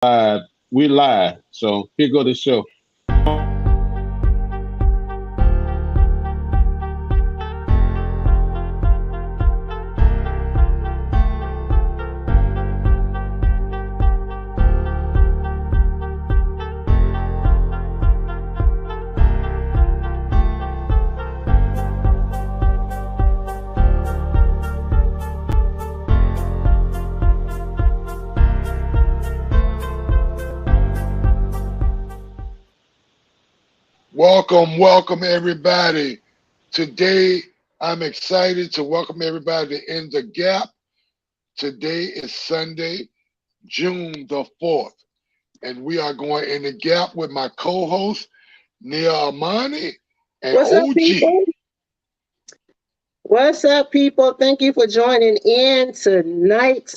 We live. So here go the show. Welcome everybody. Today I'm excited to welcome everybody to In the Gap. Today is Sunday, June the 4th, and we are going in the gap with my co-host Nia Amani and What's up, OG. people? What's up, people? Thank you for joining in tonight.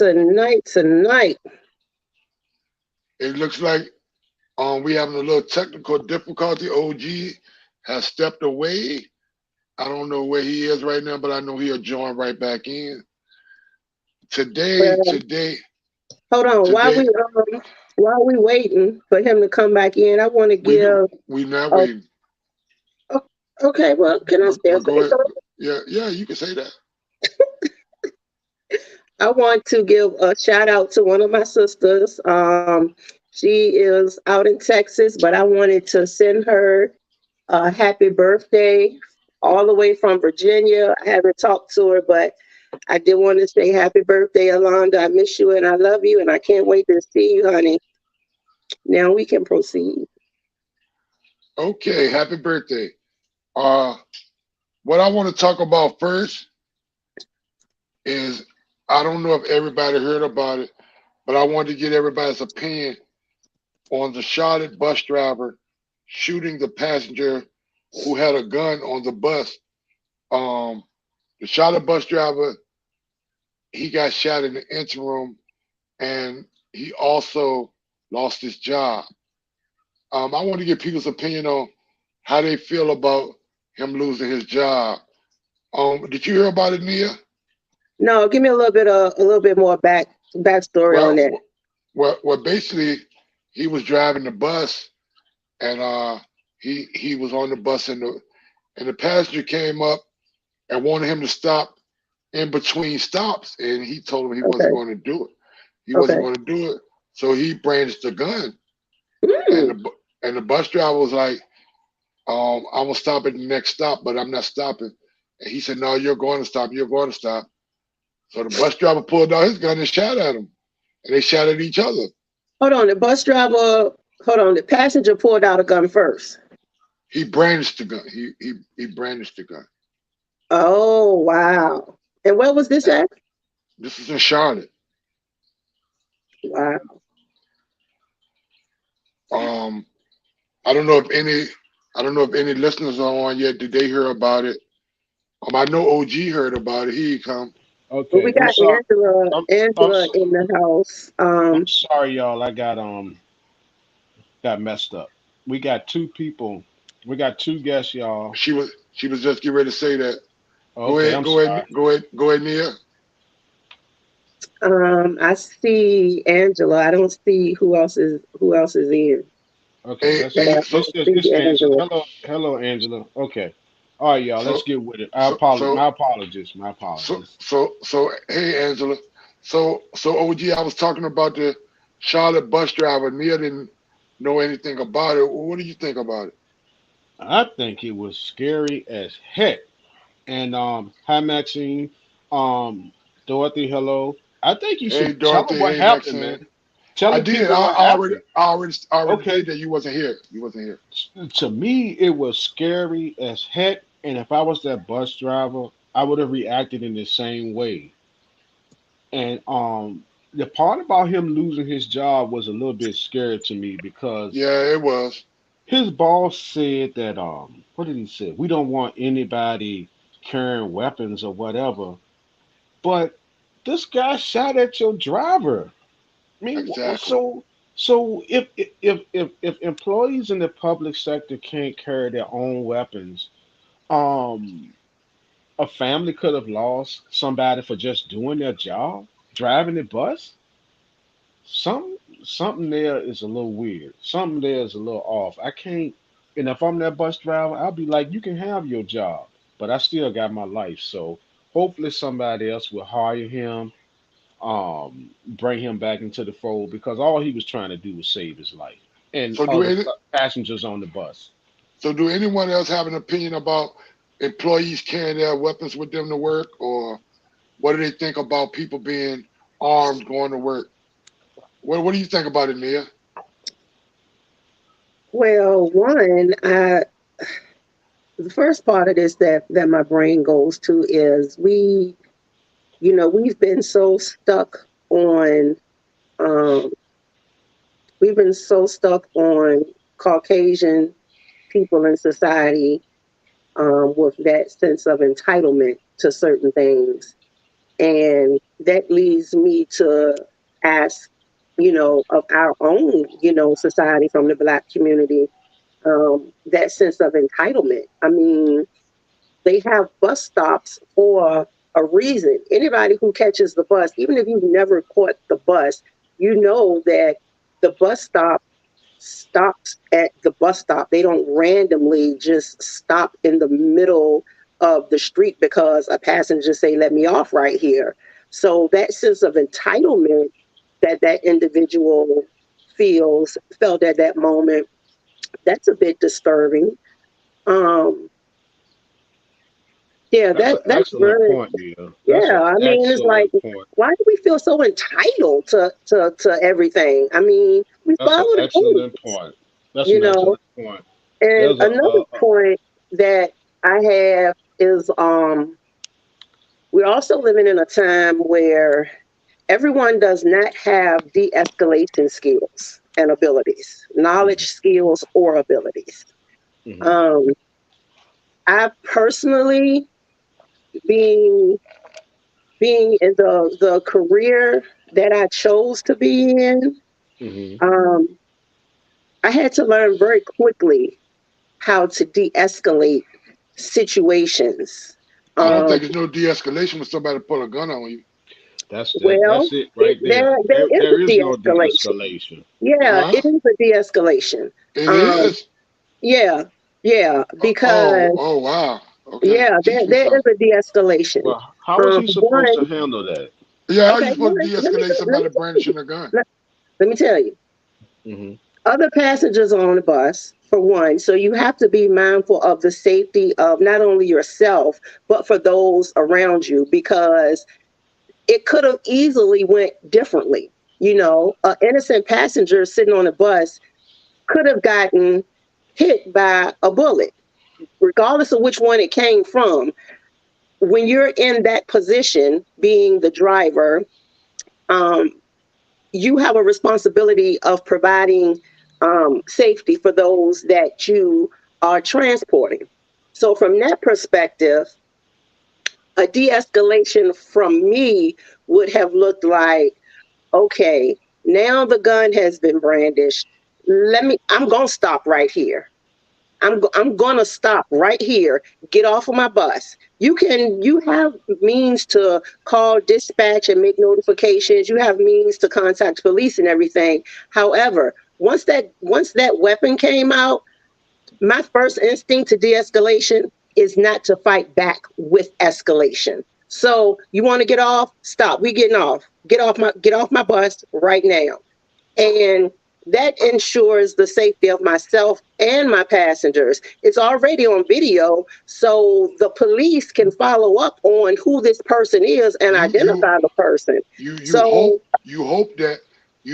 It looks like we having a little technical difficulty. OG has stepped away. I don't know where he is right now, but I know he'll join right back in. Today, Well, today, hold on. While today, we waiting for him to come back in, I want to give. we not Oh, waiting. okay. Well, can I say But go okay? ahead. Yeah, you can say that. I want to give a shout out to one of my sisters. She is out in Texas, but I wanted to send her a happy birthday all the way from Virginia. I haven't talked to her, but I did want to say happy birthday, Alonda. I miss you and I love you, and I can't wait to see you, honey. Now we can proceed. Okay, happy birthday. Uh, what I want to talk about first is I don't know if everybody heard about it, but I wanted to get everybody's opinion on the Charlotte bus driver shooting the passenger who had a gun on the bus. Um, the Charlotte bus driver, he got shot in the engine room, and he also lost his job. I want to get people's opinion on how they feel about him losing his job. Did you hear about it, Nia? No, give me a little bit more backstory on Well, that. basically, he was driving the bus, and he was on the bus, and the passenger came up and wanted him to stop in between stops, and he told him he wasn't Okay, going to do it. He wasn't okay. going to do it, so he brandished the gun, and Mm, the bus driver was like, "I'm gonna stop at the next stop, but I'm not stopping." And he said, "No, you're going to stop. You're going to stop." So the bus driver pulled out his gun and shot at him, and they shot at each other. hold on, the bus driver. Hold on, the passenger pulled out a gun first. He brandished the gun. He brandished the gun. Oh wow! And where was this And at? this is in Charlotte. Wow. Um, I don't know if any I don't know if any listeners are on yet. Did they hear about it? I know OG heard about it. He come. Well, we Okay. I'm got sorry. I'm I'm Angela so- in the house. I'm sorry, y'all. I got messed up. We got two people. We got two guests, y'all. She was just getting ready to say that. Go Okay. ahead, I'm go ahead, sorry. go ahead, Nia. I see Angela. I don't see who else is in. Okay. Hey, Let's But hey, I so see it's Angela. Angela. Hello, Angela. Okay. All right, y'all. Let's so get with it. so so My apologies. My so apologies. hey Angela. So OG, I was talking about the Charlotte bus driver. Nia didn't know anything about it. What do you think about it? I think it was scary as heck. And hi Maxine. Um, Dorothy. Hello. I think you Hey should tell them Dorothy, what hey happened, Maxine. man. Tell I the did. people what happened. I already Okay. did that. You wasn't here. You wasn't here. To me, it was scary as heck. And if I was that bus driver, I would have reacted in the same way. And the part about him losing his job was a little bit scary to me because Yeah, it was. his boss said that what did he say? We don't want anybody carrying weapons or whatever. But this guy shot at your driver. I mean, Exactly. so if employees in the public sector can't carry their own weapons, um, a family could have lost somebody for just doing their job, driving the bus. Some something there is a little weird. Something there is a little off. I can't. And if I'm that bus driver, I'll be like, you can have your job, but I still got my life. So hopefully somebody else will hire him, bring him back into the fold because all he was trying to do was save his life and So do other any passengers on the bus. so do anyone else have an opinion about employees carrying their weapons with them to work, or what do they think about people being armed going to work? What do you think about it, Nia? Well, one, the first part of this that my brain goes to is we've been so stuck on um, we've been so stuck on Caucasian people in society, with that sense of entitlement to certain things. And that leads me to ask, of our own, society from the Black community, that sense of entitlement. I mean, they have bus stops for a reason. Anybody who catches the bus, even if you've never caught the bus, you know that the bus stop stops at the bus stop. They don't randomly just stop in the middle of the street because a passenger say, let me off right here. So that sense of entitlement that individual felt at that moment, that's a bit disturbing. Um, yeah, That's an that's excellent really, point, Neil. That's yeah. an I mean, it's like, excellent point. why do we feel so entitled to everything? I mean, we That's an follow the excellent rules, point. That's you an know. excellent point. And There's another point that I have is, we're also living in a time where everyone does not have de-escalation skills and abilities, knowledge, mhm, skills, or abilities. mhm, Um, I personally, being being in the career that I chose to be in, mhm. um, I had to learn very quickly how to de-escalate situations. I don't think Um, it's no de-escalation when somebody pull a gun on you. well, That's it right there. there is There a is no de-escalation. de-escalation. Yeah, Huh? it is a de-escalation. It Um, is. yeah, yeah, Oh, because oh, wow. Okay, yeah, teach me there is something. a de-escalation. Well, how is he supposed One, to handle that? Yeah, how you okay, supposed to de-escalate let me somebody tell you. brandishing a gun? Let, let me tell you. Hmm. Other passengers on the bus, for one, so you have to be mindful of the safety of not only yourself but for those around you, because it could have easily went differently. An innocent passenger sitting on the bus could have gotten hit by a bullet, regardless of which one it came from. When you're in that position, being the driver, um, you have a responsibility of providing safety for those that you are transporting. So, from that perspective, a de escalation from me would have looked like, okay, now the gun has been brandished. I'm going to stop right here. I'm going to stop right here. Get off of my bus. You have means to call dispatch and make notifications. You have means to contact police and everything. However, once that weapon came out, my first instinct to de-escalation is not to fight back with escalation. So you want to get off? Stop. We getting off. Get off my bus right now. And that ensures the safety of myself and my passengers. It's already on video, so the police can follow up on who this person is and You you identify the person. you So,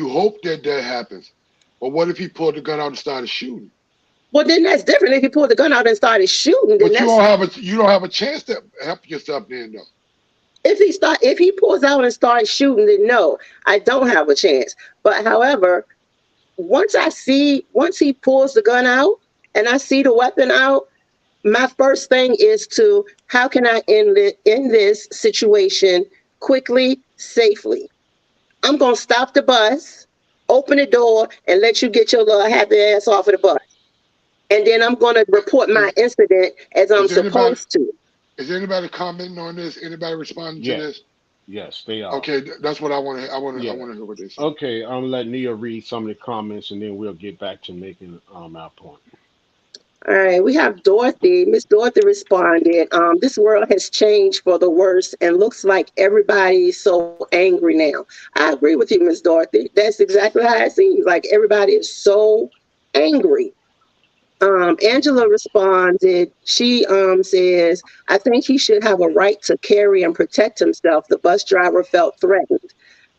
hope that that happens. But what if he pulled the gun out and started shooting? well, then that's different. If you pulled the gun out and started shooting, then But that's you don't have a chance to help yourself then though. if he pulls out and starts shooting, then no, I don't have a chance. But however, once he pulls the gun out and I see the weapon out, my first thing is to how can I end this situation quickly, safely. I'm gonna stop the bus, open the door, and let you get your little happy ass off of the bus. And then I'm gonna report my Is incident as I'm is there anybody supposed to. is there anybody commenting on this? Anybody responding to Yeah. this? Yes, they are. Okay, that's what I want to. I Yeah. want to hear what they say. Okay, I'm gonna let Nia read some of the comments, and then we'll get back to making our point. All right, we have Dorothy. Miss Dorothy responded, this world has changed for the worse and looks like everybody's so angry now. I agree with you, Miss Dorothy. That's exactly how it seems. Like everybody is so angry. Angela responded, she says, I think he should have a right to carry and protect himself. The bus driver felt threatened.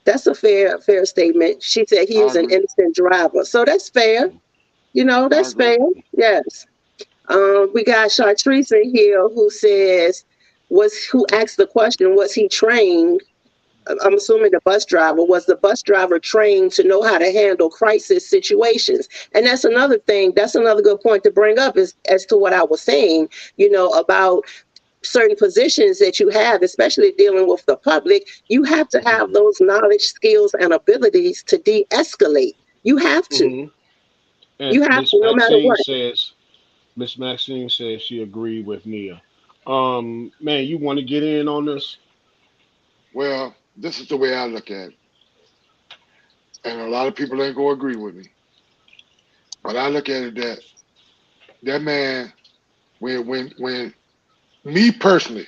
That's a fair statement. She said he I was an agree. innocent driver. So that's fair. You know, I that's agree. fair. Yes. We got Chartreuse in here who says, who asked the question, was he trained? I'm assuming the bus driver, was the bus driver trained to know how to handle crisis situations? And that's another thing, that's another good point to bring up is as to what I was saying, about certain positions that you have, especially dealing with the public. You have to have Hmm. those knowledge, skills, and abilities to de-escalate. You have to. Hmm. And You have to, no matter what. Miss Maxine says she agreed with Nia. Man, you want to get in on this? Well, this is the way I look at it, and a lot of people ain't gonna agree with me. But I look at it that that man, when me personally,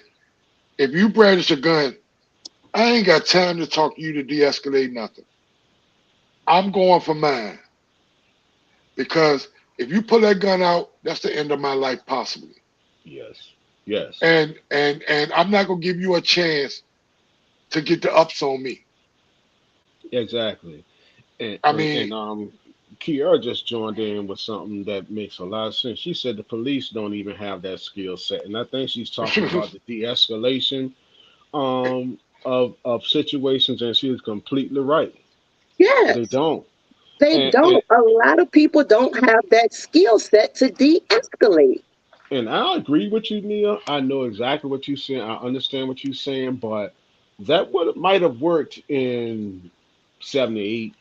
if you brandish a gun, I ain't got time to talk to you to de-escalate nothing. I'm going for mine because if you pull that gun out, that's the end of my life possibly. Yes. Yes. And I'm not gonna give you a chance to get the ups on me. Exactly. And I and, mean, and Kiara just joined in with something that makes a lot of sense. She said the police don't even have that skill set, and I think she's talking about the de-escalation of situations, and she is completely right. They Yes. don't. They And don't. A lot of people don't have that skill set to de-escalate. and I agree with you, Nia. I know exactly what you're saying. I understand what you're saying, but that would might have worked in 78,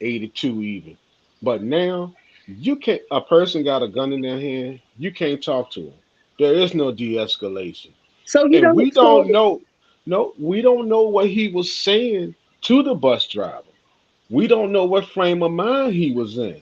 82 even. But now you can't a person got a gun in their hand, you can't talk to them. There is no de-escalation. So you And don't. we So don't know no, we don't know what he was saying to the bus driver. We don't know what frame of mind he was in.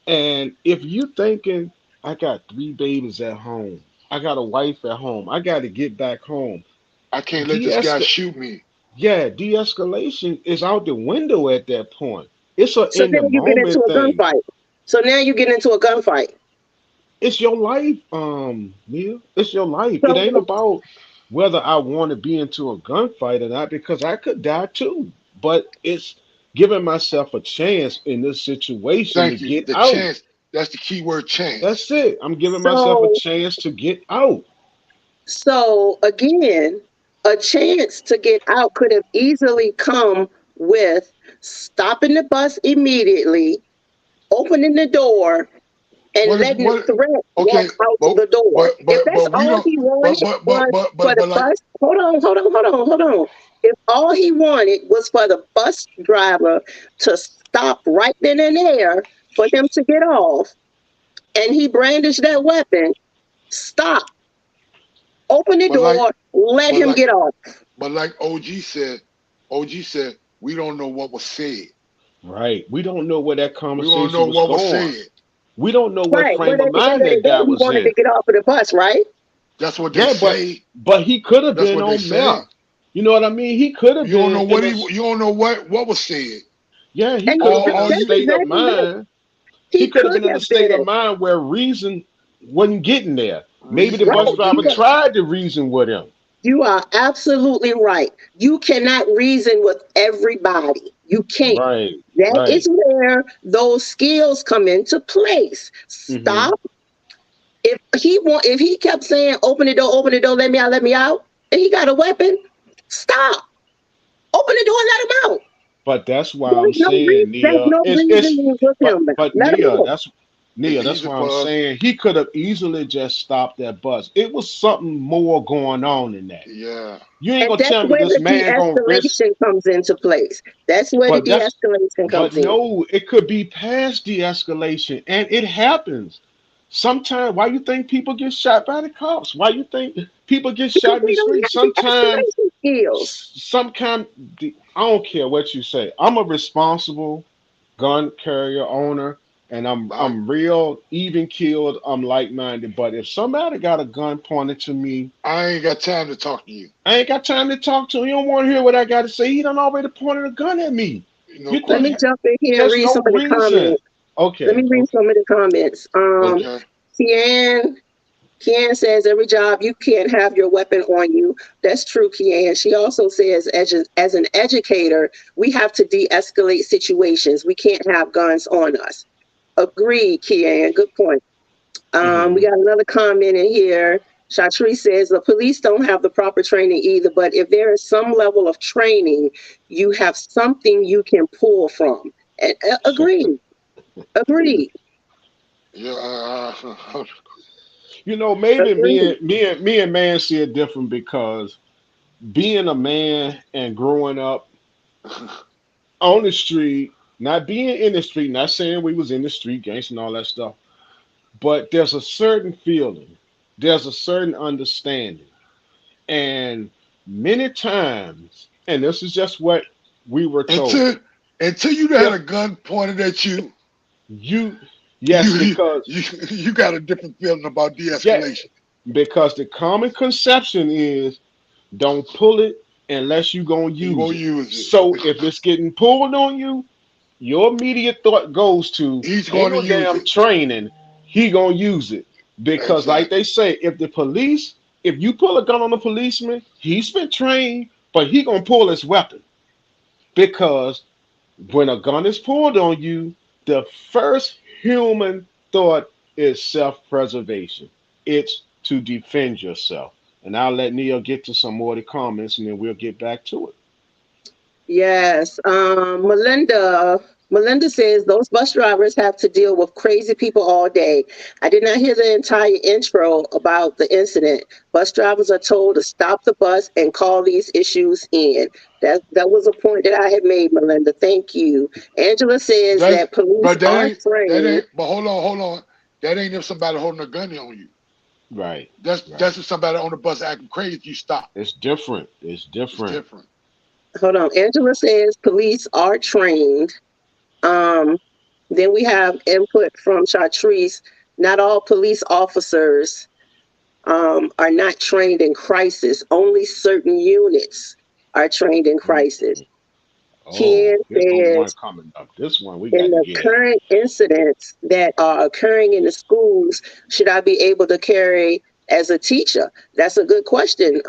And if you thinking, I got three babies at home, I got a wife at home, I got to get back home. I can't let this guy De-escal shoot me. Yeah, de-escalation is out the window at that point. It's a so in then the you get into moment a thing. gunfight. So now you get into a gunfight. It's your life, Neil. It's your life. It So ain't about whether I want to be into a gunfight or not because I could die too. But it's giving myself a chance in this situation to Thank you. get The out. chance. That's the key word, chance. That's it. I'm giving myself a so chance to get out. so again, a chance to get out could have easily come with stopping the bus immediately, opening the door, and What if letting the what? threat walk Okay, out but the door. If that's we all don't. he wanted was for the But like, bus, hold on. If all he wanted was for the bus driver to stop right then and there for him to get off, and he brandished that weapon, stop, open the but like, door, let but him like, get off. but like OG said, we don't know what was said. Right. We don't know where that We don't conversation know was what was going. said. We don't know what Right, frame but of at the end mind of the that day, guy he was wanted in. to get off of the bus, right? That's what they Yeah, say. but he could have That's been what they on say. meth. You know what I mean? He could have You don't been know in what a you don't know what was said. yeah, he And could have been in All a you that's state of exactly it. mind. He He could have could been in a have state of been. mind where reason wasn't getting there. Maybe the reason bus Right. won't get driver Because there. tried to reason with him. you are absolutely right. You cannot reason with everybody. You can't. Right, That is right. where those skills come into place. Hmm. Stop. If he kept saying, open the door, let me out, and he got a weapon, stop. Open the door and let him out. But that's why I'm There's saying, Nia, no it's reasoning with him. but Let him out. It's Nia, that's easy why I'm for us. saying he could have easily just stopped that bus. It was something more going on than that. Yeah. You ain't And gonna that's tell me where this the man gonna risk, de-escalation comes into place. That's where the but de-escalation but comes in. no, it could be past de-escalation, and it happens. Sometimes, why you think people get shot by the cops? Why you think people get Because shot in the we don't street? have the Sometimes, escalation skills. some kind. I don't care what you say. I'm a responsible gun carrier owner, and I I'm real even keeled. I'm like minded. But if somebody got a gun pointed to me, I ain't got time to talk to you. I ain't got time to talk to him. You don't want to hear what I got to say. He done already pointed a gun at me. No You Let me think question. jump in here and there's read some no of the reason? comments. Let Okay, me read okay. some of the comments. Okay. Kian, Kian says every job you can't have your weapon on you. That's true, Kian. She also says as an educator, we have to de-escalate situations. We can't have guns on us. Agreed, Kian. Good point. We Hmm. got another comment in here. Chatri says the police don't have the proper training either, but if there is some level of training, you have something you can pull from. Agreed. Agreed. Yeah. You know, maybe Agreed. me and man see it different because being a man and growing up on the street, not being in the street, not saying we was in the street gangs and all that stuff, but there's a certain feeling, there's a certain understanding, and many times, and this is just what we were told. until until you had If a gun pointed at you, you, you yes, because you got a different feeling about yeah, de-escalation. because the common conception is don't pull it unless you gonna You use gonna it. use So it. if it's getting pulled on you, your immediate thought goes to He's ain't going to no use damn it. training. He gonna use it because, like Exactly. they say, if you pull a gun on a policeman, he's been trained, but he gonna pull his weapon because when a gun is pulled on you, the first human thought is self-preservation. It's to defend yourself. And I'll let Neil get to some more of the comments, and then we'll get back to it. Yes. Melinda says those bus drivers have to deal with crazy people all day. I did not hear the entire intro about the incident. Bus drivers are told to stop the bus and call these issues in. That was a point that I had made, Melinda. Thank you. Angela says That's that police but that are ain't that trained. ain't. But hold on. That ain't if somebody holding a gun on you. Right, right. That's if somebody on the bus acting crazy. You stop. It's different. It's It's different. different. Hold on. Angela says police are trained. Um, then we have input from Chartrice. Not all police officers are not trained in crisis. Only certain units are trained in crisis. Mhm. Oh, Kian here go one says, coming up. This one we in got to the get at. current incidents that are occurring in the schools, should I be able to carry as a teacher? That's a good question,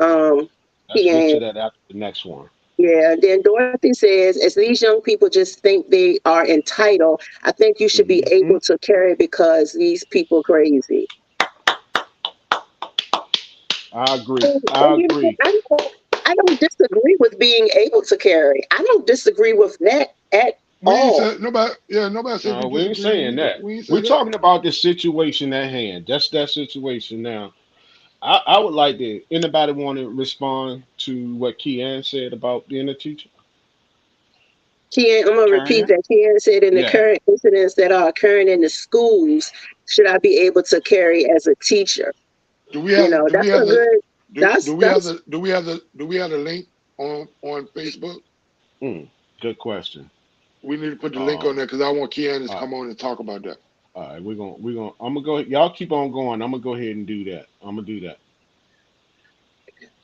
Let's get Kian. to that after the next one. Yeah, then Dorothy says, as these young people just think they are entitled, I think you should be Hmm. able to carry because these people crazy. I agree. And, I you know, agree. I don't disagree with being able to carry. I don't disagree with that at We ain't all. said nobody. Yeah, nobody said we No, we ain't disagree. saying that. We ain't We're said that. talking about the situation at hand. That's that situation now. I would like to. Anybody want to respond to what Keanne said about being a teacher? Kian, I'm gonna repeat Turner? that. Kian said, in the Yeah, current incidents that are occurring in the schools, should I be able to carry as a teacher? Do we You have know, do we that's have a the good. do we have That's the do we have the link on Facebook? good question. We need to put the link on Um, there because I want Keanu to all right, come on and talk about that. all right, we're gonna. I'm gonna go. Y'all keep on going. I'm gonna go ahead and do that. I'm gonna do that.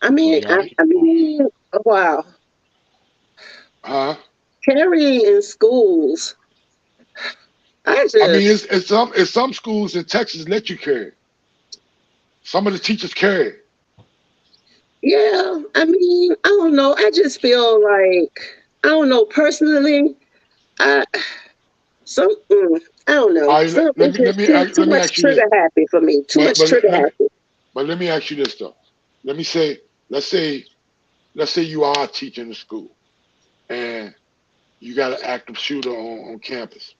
I So mean, y'all keep I on. mean, wow. Huh? Carrying in schools, I I mean, just, it's some schools in Texas let you carry. Some of the teachers carry. yeah, I mean, I don't know. I just feel like, I don't know, personally, I, some, I don't know. All right, Some, it's just too let me much ask you this. trigger happy for me. Too But much trigger happy. let me ask you this though. Let me say let's say let's say you are teaching in school and you got an active shooter on campus.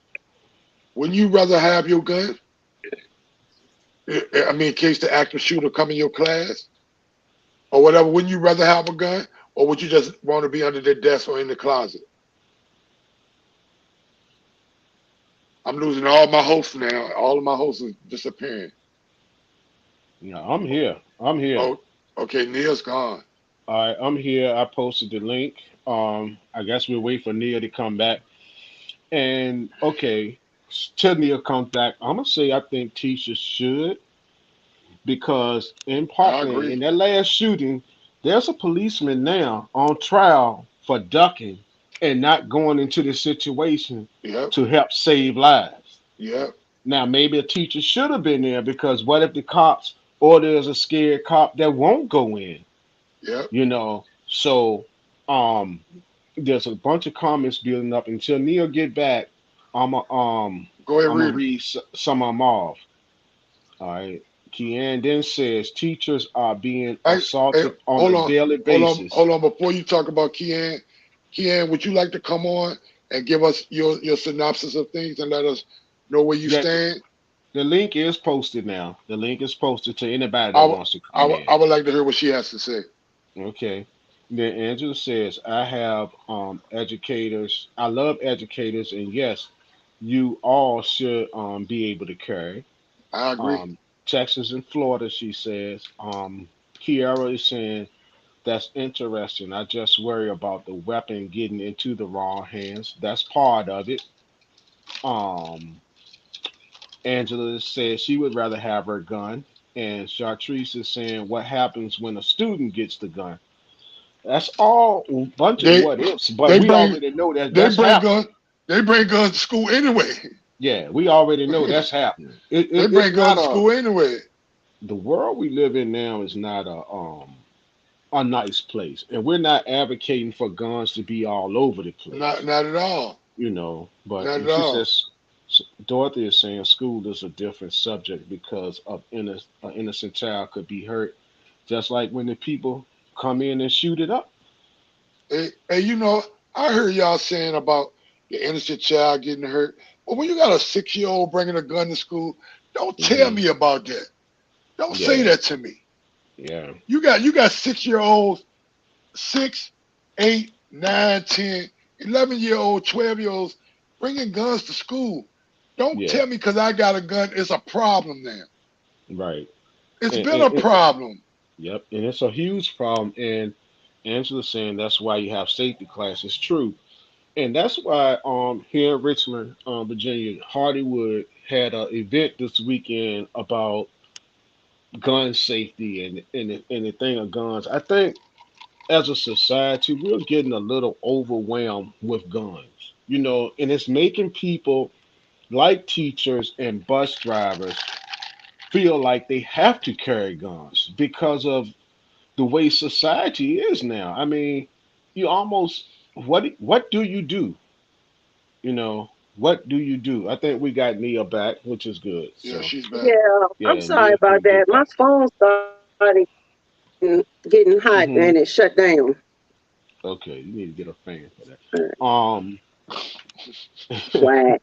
Wouldn't you rather have your gun? I mean, in case the active shooter come in your class or whatever. Wouldn't you rather have a gun, or would you just want to be under the desk or in the closet? I'm losing all my hosts now. All of my hosts are disappearing. Yeah, I'm here. I'm here. Oh, okay. Neil's gone. All right, I'm here. I posted the link. I guess we'll wait for Nia to come back. And okay, till Nia comes back, I'm gonna say I think teachers should, because in I Parkland, agree. in that last shooting, there's a policeman now on trial for ducking and not going into the situation Yep. to help save lives. Yep. Now, maybe a teacher should have been there, because what if the cops, or there's a scared cop that won't go in? Yep. So um, there's a bunch of comments building up. Until Neil get back, I'm a, um Go ahead, I'm gonna read 'em. read some of them off. All right. Kian then says teachers are being Hey, assaulted on a hold on, daily basis. hold on. Before you talk about Kian, would you like to come on and give us your synopsis of things and let us know where you That stand? the link is posted now. The link is posted to anybody I that would wants to I come would in. I would like to hear what she has to say. Okay. Then Angela says, I have educators. I love educators, and yes, you all should be able to carry. I agree. Um, Texas and Florida, she says. Kiara is saying, that's interesting. I just worry about the weapon getting into the wrong hands. That's part of it. Um, Angela says she would rather have her gun. And Chartrice is saying, what happens when a student gets the gun? That's all a bunch of They what ifs, but they we bring already know that they that's bring happening. guns they bring guns to school anyway. Yeah, we already know that's happening. They It's bring not guns to a school anyway. the world we live in now is not a nice place, and we're not advocating for guns to be all over the place, Not at all. But Not at she all. says Dorothy is saying school is a different subject because an innocent child could be hurt, just like when the people come in and shoot it up. Hey, I heard y'all saying about the innocent child getting hurt. But when you got a 6-year old bringing a gun to school, don't tell Hmm. me about that. Don't say Yeah, that to me. yeah, You got 6-year olds, 6, 8, 9, 10, 11-year old, 12-year olds bringing guns to school. Don't yeah. tell me because I got a gun, it's a problem now. Right. It's And, been and, a and problem. yep, and it's a huge problem. And Angela's saying that's why you have safety classes. True, and that's why here in Richmond, Virginia, Hardywood had an event this weekend about gun safety and the thing of guns. I think as a society, we're getting a little overwhelmed with guns. And it's making people like teachers and bus drivers feel like they have to carry guns because of the way society is now. I mean, you almost what do you do? You know, what do you do? I think we got Nia back, which is good. Yeah, So she's back. Yeah, I'm yeah, sorry Nia about can that. get My back. phone started getting hot Hmm. and it shut down. Okay, you need to get a fan for Uh, that. Whack.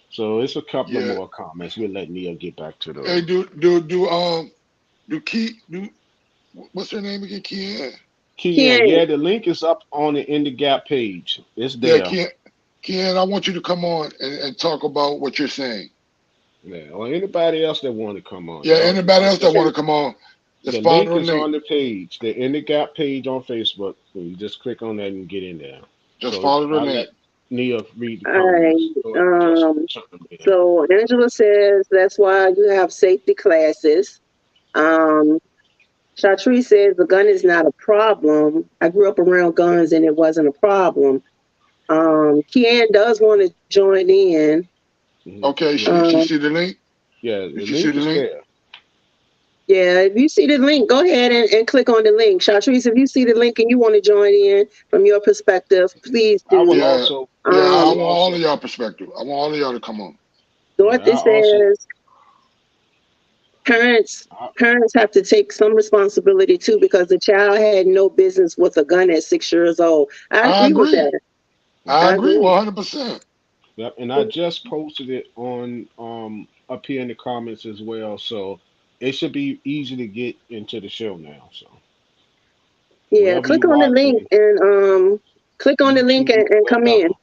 So it's a couple of Yeah. more comments. We'll let Nia get back to Hey, those. do Key do what's her name again? Kian. Kian, Ken, yeah, the link is up on the In the Gap page. It's Yeah, there. Kian, I want you to come on and talk about what you're saying. Yeah, or anybody else that want to come on, Yeah, y'all. anybody else that Just want yeah, to come on, just the follow link the is link. on the page, the In the Gap page on Facebook. So you just click on that and get in there. Just So follow the I'll link. let Nia read the all right. comments. Go ahead, just Um, chime in. so Angela says that's why you have safety classes. Um, Chartrice says the gun is not a problem. I grew up around guns and it wasn't a problem. Kian does want to join in. Okay, Yeah, she Um, see the link. yeah, Did the she see link the is link? there. yeah, if you see the link, go ahead and click on the link. Chartrice, if you see the link and you want to join in from your perspective, please I will do. Yeah, also, yeah. I I Um, will want all also, of y'all perspective. I want all of y'all to come on. yeah, Dorothy says parents I, parents have to take some responsibility too because the child had no business with a gun at 6 years old. I I agree with agree. that. I I agree agree. 100%. yep, and I just posted it on up here in the comments as well. So it should be easy to get into the show now. So Yeah, wherever click you're on the link watching, and click on the link YouTube, and come in. wherever.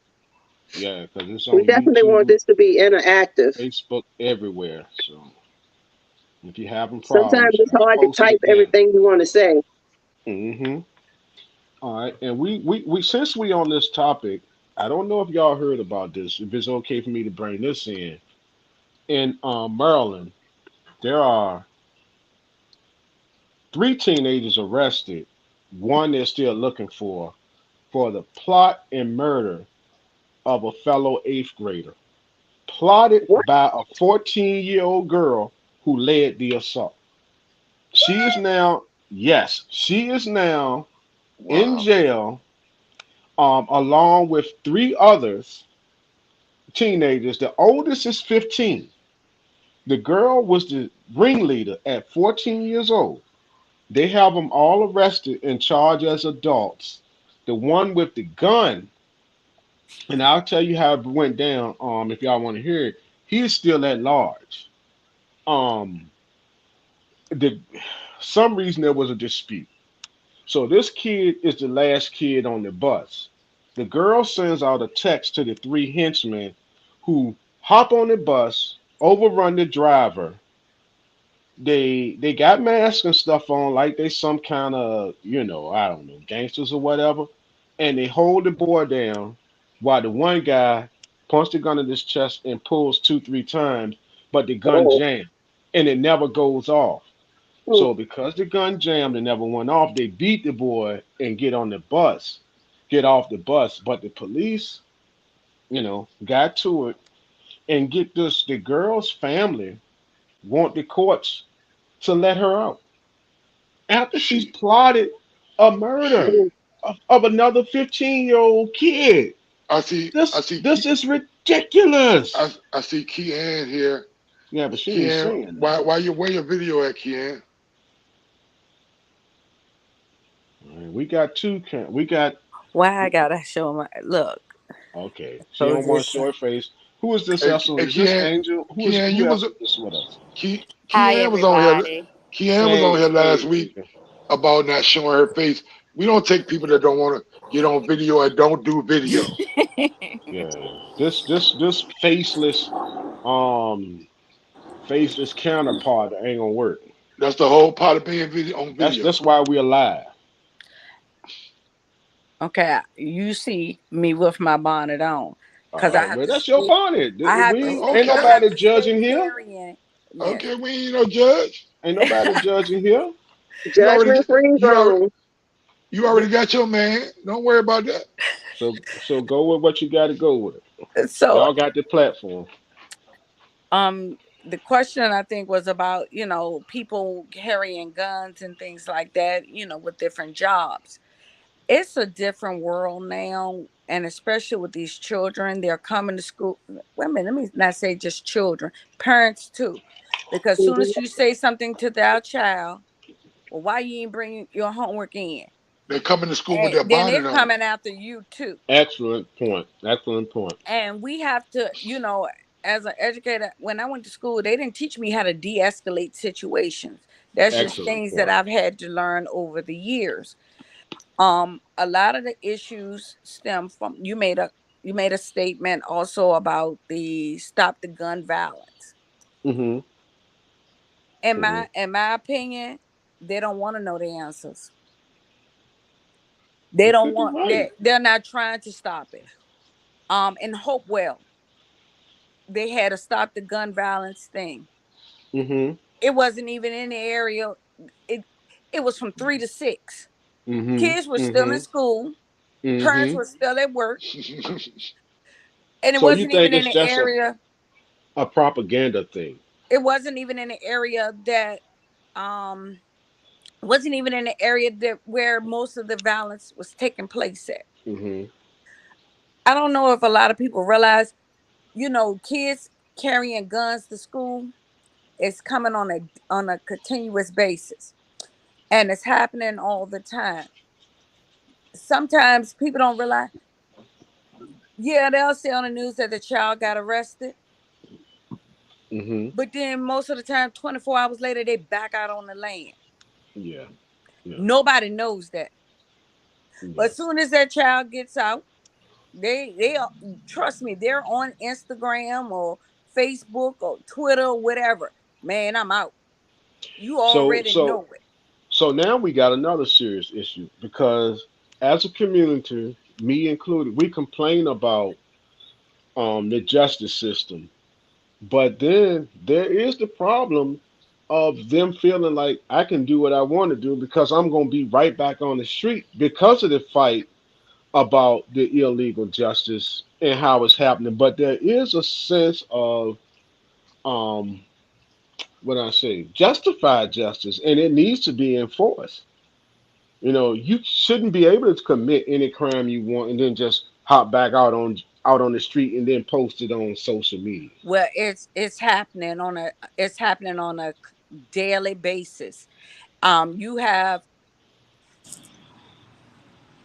Yeah, because it's We on definitely want YouTube, this to be interactive. Facebook, everywhere. So if you're having Sometimes problems, it's hard to post it type again. everything you want to say. Mm-hmm. All right, and we since we on this topic, I don't know if y'all heard about this. If it's okay for me to bring this in. In Maryland, there are three teenagers arrested. One they're still looking for the plot and murder of a fellow eighth grader, plotted What? by a 14-year-old girl who led the assault. She is now, yes, she is now in Wow. jail, along with three others, teenagers. The oldest is 15. The girl was the ringleader at 14 years old. They have them all arrested and charged as adults. The one with the gun, and I'll tell you how it went down. If y'all want to hear it, he is still at large. Um, the some reason there was a dispute. So this kid is the last kid on the bus. The girl sends out a text to the three henchmen who hop on the bus, overrun the driver. They got masks and stuff on like they some kind of, I don't know, gangsters or whatever. And they hold the boy down while the one guy punches the gun in his chest and pulls two, three times, but the gun Oh, jams and it never goes off. mm, So because the gun jammed and never went off, they beat the boy and get off the bus. But the police, got to it and get this. The girl's family want the courts to let her out after she's She plotted a murder mm. of another 15-year-old kid. I This see this is ridiculous. I see Kian here. Yeah, but she ain't Kian, saying that. why you where your video at, Kian? All right, we got two. We got Why I gotta show my look? okay. She So don't want to this. show her face. Who is this, Hey, Essel? hey Is this Kian, Angel? Kian, Who you else was is this with us? Hi, Kian was on here. everybody. Kian was on Hey, here last hey, week Angel. about not showing her face. We don't take people that don't want to get on video and don't do video. Yeah, this um faceless counterpart ain't gonna work. That's the whole part of being video on video. That's why we're alive. Okay, you see me with my bonnet on, cause I have Well, to that's your stay. bonnet. I have to. Ain't Okay, I have nobody to stay judging here. carrying. Yes. okay, we ain't no judge. Ain't nobody judging here. You already Judgment free you already zone. you already got your man. Don't worry about that. So go with what you got to go with. So, Y'all got the platform. the question I think was about people carrying guns and things like that. With different jobs. It's a different world now, and especially with these children, they're coming to school. Wait a minute, let me not say just children, parents too, because as soon Mhm. as you say something to their child, well, why you ain't bringing your homework in? They coming to school with And their then they're bonnet on. coming after you too. Excellent point. Excellent point. And we have to, as an educator, when I went to school, they didn't teach me how to de-escalate situations. That's just Excellent things that point. I've had to learn over the years. A lot of the issues stem from you made a statement also about the stop the gun violence. Mm-hmm. In Mm-hmm. my opinion, they don't want to know the answers. They You don't could be want right. they're not trying to stop it. In Hopewell, they had a stop the gun violence thing. Mm-hmm. It wasn't even in the area. It it was from 3 to 6. Mm-hmm. Kids were still in Mm-hmm. school, parents Mm-hmm. were still at work, and it So you wasn't think even in it's the just area a propaganda thing? it wasn't even in the area that um wasn't even in the area that where most of the violence was taking place at. Mm-hmm. I don't know if a lot of people realize, kids carrying guns to school is coming on a continuous basis, and it's happening all the time. Sometimes people don't realize, yeah, they'll say on the news that the child got arrested, Mm-hmm. but then most of the time 24 hours later they back out on the land. Yeah. Yeah. Nobody knows that. But Yeah. as soon as that child gets out, trust me, they're on Instagram or Facebook or Twitter or whatever. Man, I'm out. You So already so know it. so now we got another serious issue because as a community, me included, we complain about the justice system. But then there is the problem of them feeling like I can do what I want to do because I'm going to be right back on the street because of the fight about the illegal justice and how it's happening. But there is a sense of um, what I say, justified justice, and it needs to be enforced. You know, you shouldn't be able to commit any crime you want and then just hop back out on the street and then post it on social media. Well, it's happening on a daily basis. You have,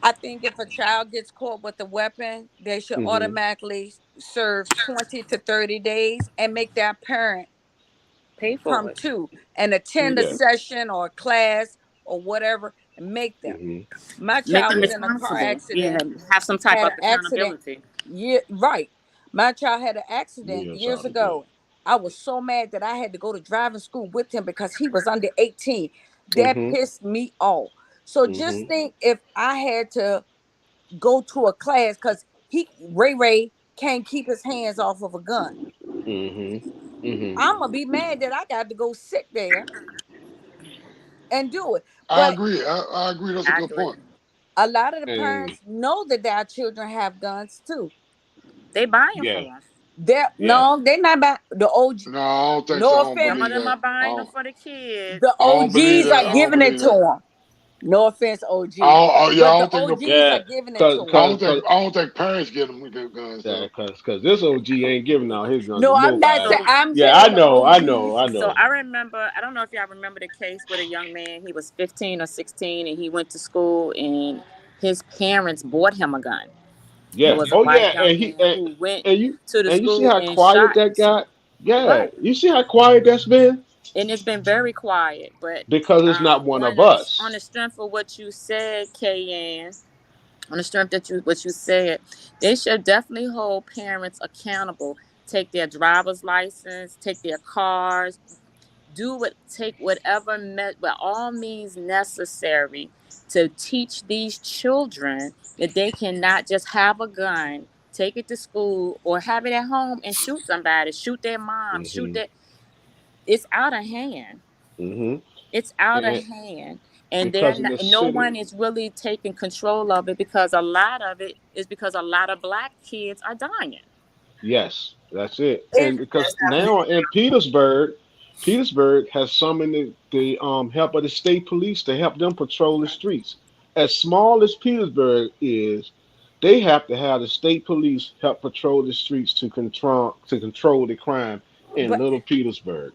I think if a child gets caught with a weapon, they should Hmm. automatically serve 20 to 30 days and make their parent Pay for come it. to and attend a Yeah. session or a class or whatever and make them. Hmm. My Make child them was in a car responsible. Yeah, accident, have some type had of an accident. accountability. Yeah, right. My child had an accident Yes, years out of that. ago. I was so mad that I had to go to driving school with him because he was under 18. That Hmm. pissed me off. So just Hmm. think if I had to go to a class because Ray can't keep his hands off of a gun. Hmm. Hmm. I'm gonna be mad that I got to go sit there and do it. I But agree. I agree. That's a I good agree. point. a lot of the And parents know that their children have guns too. They buying yeah, for them. yeah. They're not about the OG. No, I don't think so. No I don't Some offense, of believe them that. are buying them for the the kids. I don't believe OGs that. are I And don't giving it believe to that. them. No offense, I OG, don't, yeah, but I the don't think no. OGs Yeah, are giving it cause to them. cause cause I don't think parents get them guns yeah, though. cause this OG ain't giving out his guns to No, I'm not nobody. saying. so I'm Yeah, I saying the know, I know, OGs. I so know. I remember, I don't know if y'all remember the case with a young man, he was 15 or 16 and he went to school and his parents bought him a gun. It Yeah. was a Oh yeah, white young man who went and you to the and you see school how and quiet shot. that got. Yeah, Right. you see how quiet that's been And it's been very quiet. But because it's not one of on us. the strength of what you said, Kayan, on the strength that you what you said, they should definitely hold parents accountable. Take their driver's license, take their cars, take whatever by all means necessary to teach these children that they cannot just have a gun, take it to school, or have it at home and shoot somebody, shoot their mom, shoot Hmm. their. It's out of hand. Hmm. It's out of And hand, and because in the no city, one is really taking control of it because a lot of it is because a lot of black kids are dying. yes, that's it. And It, because now in Petersburg, Petersburg has summoned the help of the state police to help them patrol the streets. As small as Petersburg is, they have to have the state police help patrol the streets to control the crime in but Little Petersburg.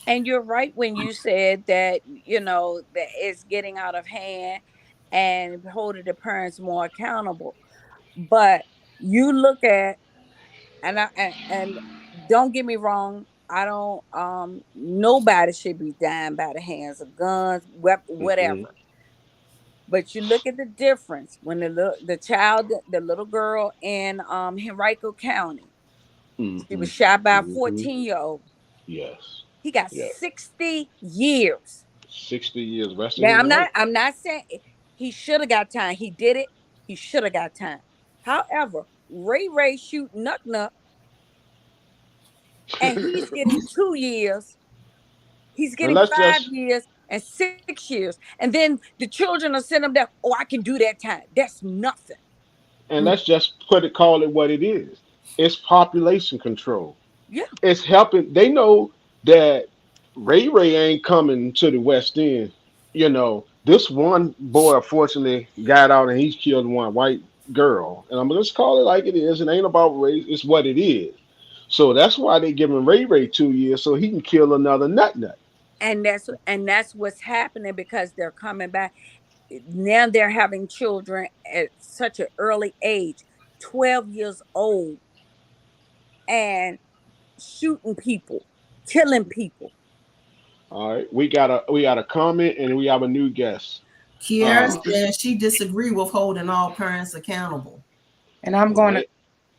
and you're right when you said that that it's getting out of hand and holding the parents more accountable. But you look at and don't get me wrong. I don't. Nobody should be dying by the hands of guns, Hmm. whatever. But you look at the difference when the little girl in Henrico County, she Hmm. was shot by a Hmm. 14-year-old. Yes. He got Yeah. 60 years. 60 years resting Now his I'm not life. I'm not saying he should have got time. He did it. He should have got time. However, Ray shoot Nuck Nuck and he's getting 2 years. He's And getting let's 5 years and 6 years. And then the children are sitting them down. Oh, I can do that time. That's nothing. and let's just call it what it is. It's population control. Yeah. It's helping. They know that Ray ain't coming to the West End. This one boy unfortunately got out and he's killed one white girl. And I'm gonna just call it like it is. It ain't about race. It's what it is. So that's why they giving Ray 2 years so he can kill another nut. And that's what's happening because they're coming back. Now they're having children at such an early age, 12 years old, and shooting people, killing people. All right, we got a comment and we have a new guest. Kiera Uh, says she disagreed with holding all parents accountable. And I'm Well, going to man,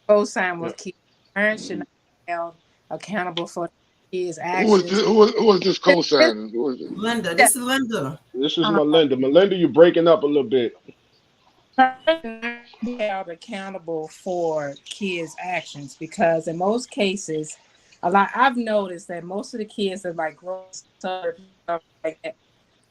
co-sign yeah, with Keith. Parents should not be held accountable for kids' Who was actions. this? Who was this co-signing? Who was it? Linda, Yeah. this is Linda. this is Um, Melinda. Melinda, you're breaking up a little bit. parents should not be held accountable for kids' actions because in most cases, I've noticed that most of the kids that like grow up stuff like that,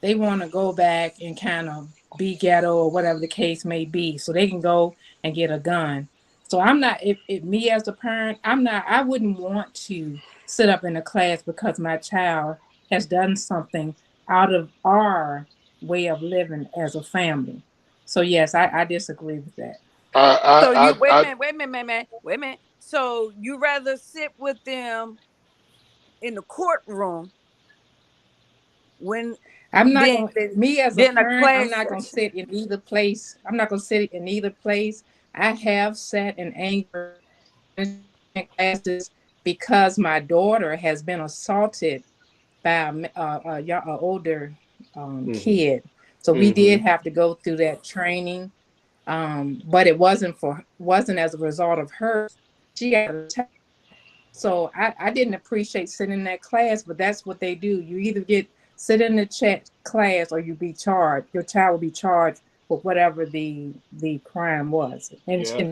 they want to go back and kind of be ghetto or whatever the case may be, so they can go and get a gun. So I'm not, if me as a parent, I wouldn't want to sit up in a class because my child has done something out of our way of living as a family. So yes, I disagree with that. So you I, I, I, wait a minute. So you rather sit with them in the courtroom when I'm not than gonna than, me as a than a parent, I'm class not gonna session? sit in either place. I'm not gonna sit in either place. I have sat in anger classes because my daughter has been assaulted by a older Mm-hmm. kid. So we Mm-hmm. did have to go through that training, but it wasn't as a result of her. She got attacked. So I didn't appreciate sitting in that class, but that's what they do. You either get sit in the chat class or you be charged. Your child will be charged with whatever the crime was. Yeah,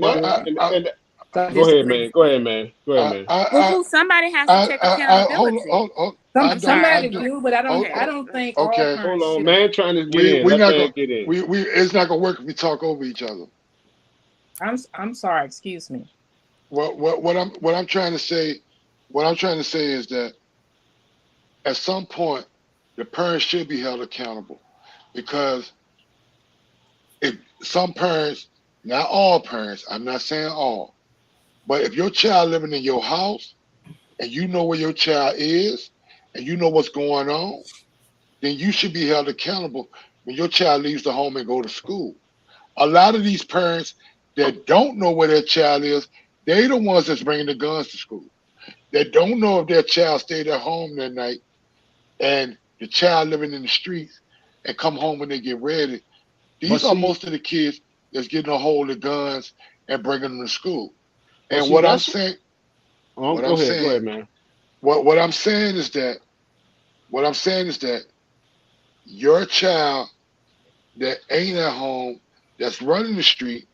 well, and So I go ahead, disagree man. with Go that. ahead, man. Go ahead, man. Well, who somebody has to take Hold, accountability. hold. Some I'm I sorry. somebody do. do, but I don't Oh, I oh, don't think all okay. Hold parents on, should. man. Trying to get We in. we Let not gonna man get in. we it's not gonna work if we talk over each other. I'm sorry, excuse me. What I'm trying to say, is that at some point the parents should be held accountable because if some parents, not all parents, I'm not saying all, but if your child living in your house and you know where your child is and you know what's going on, then you should be held accountable when your child leaves the home and go to school. A lot of these parents that don't know where their child is, they the ones that's bringing the guns to school. They don't know if their child stayed at home that night and the child living in the streets and come home when they get ready. But These are see, most of the kids that's getting a hold of guns and bringing them to school. but And see, what I'm that's saying, what I'm go ahead, saying, man. what I'm saying is that your child that ain't at home, that's running the street,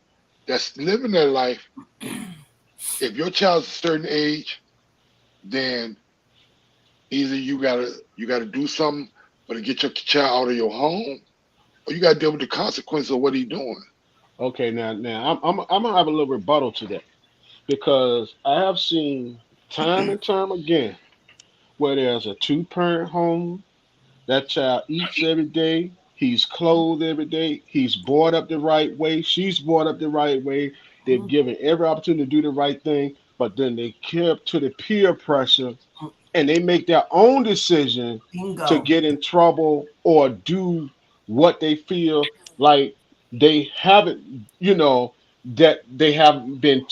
that's living their life, if your child's a certain age, then either you gotta do something or to get your child out of your home, or you gotta deal with the consequences of what he's doing. Okay, now I'm gonna have a little rebuttal to that because I have seen time and time again where there's a two-parent home. That child eats every day. He's clothed every day. He's brought up the right way. She's brought up the right way. They've given every opportunity to do the right thing, but then they give to the peer pressure and they make their own decision to Bingo. get in trouble or do what they feel like they haven't, that they haven't been,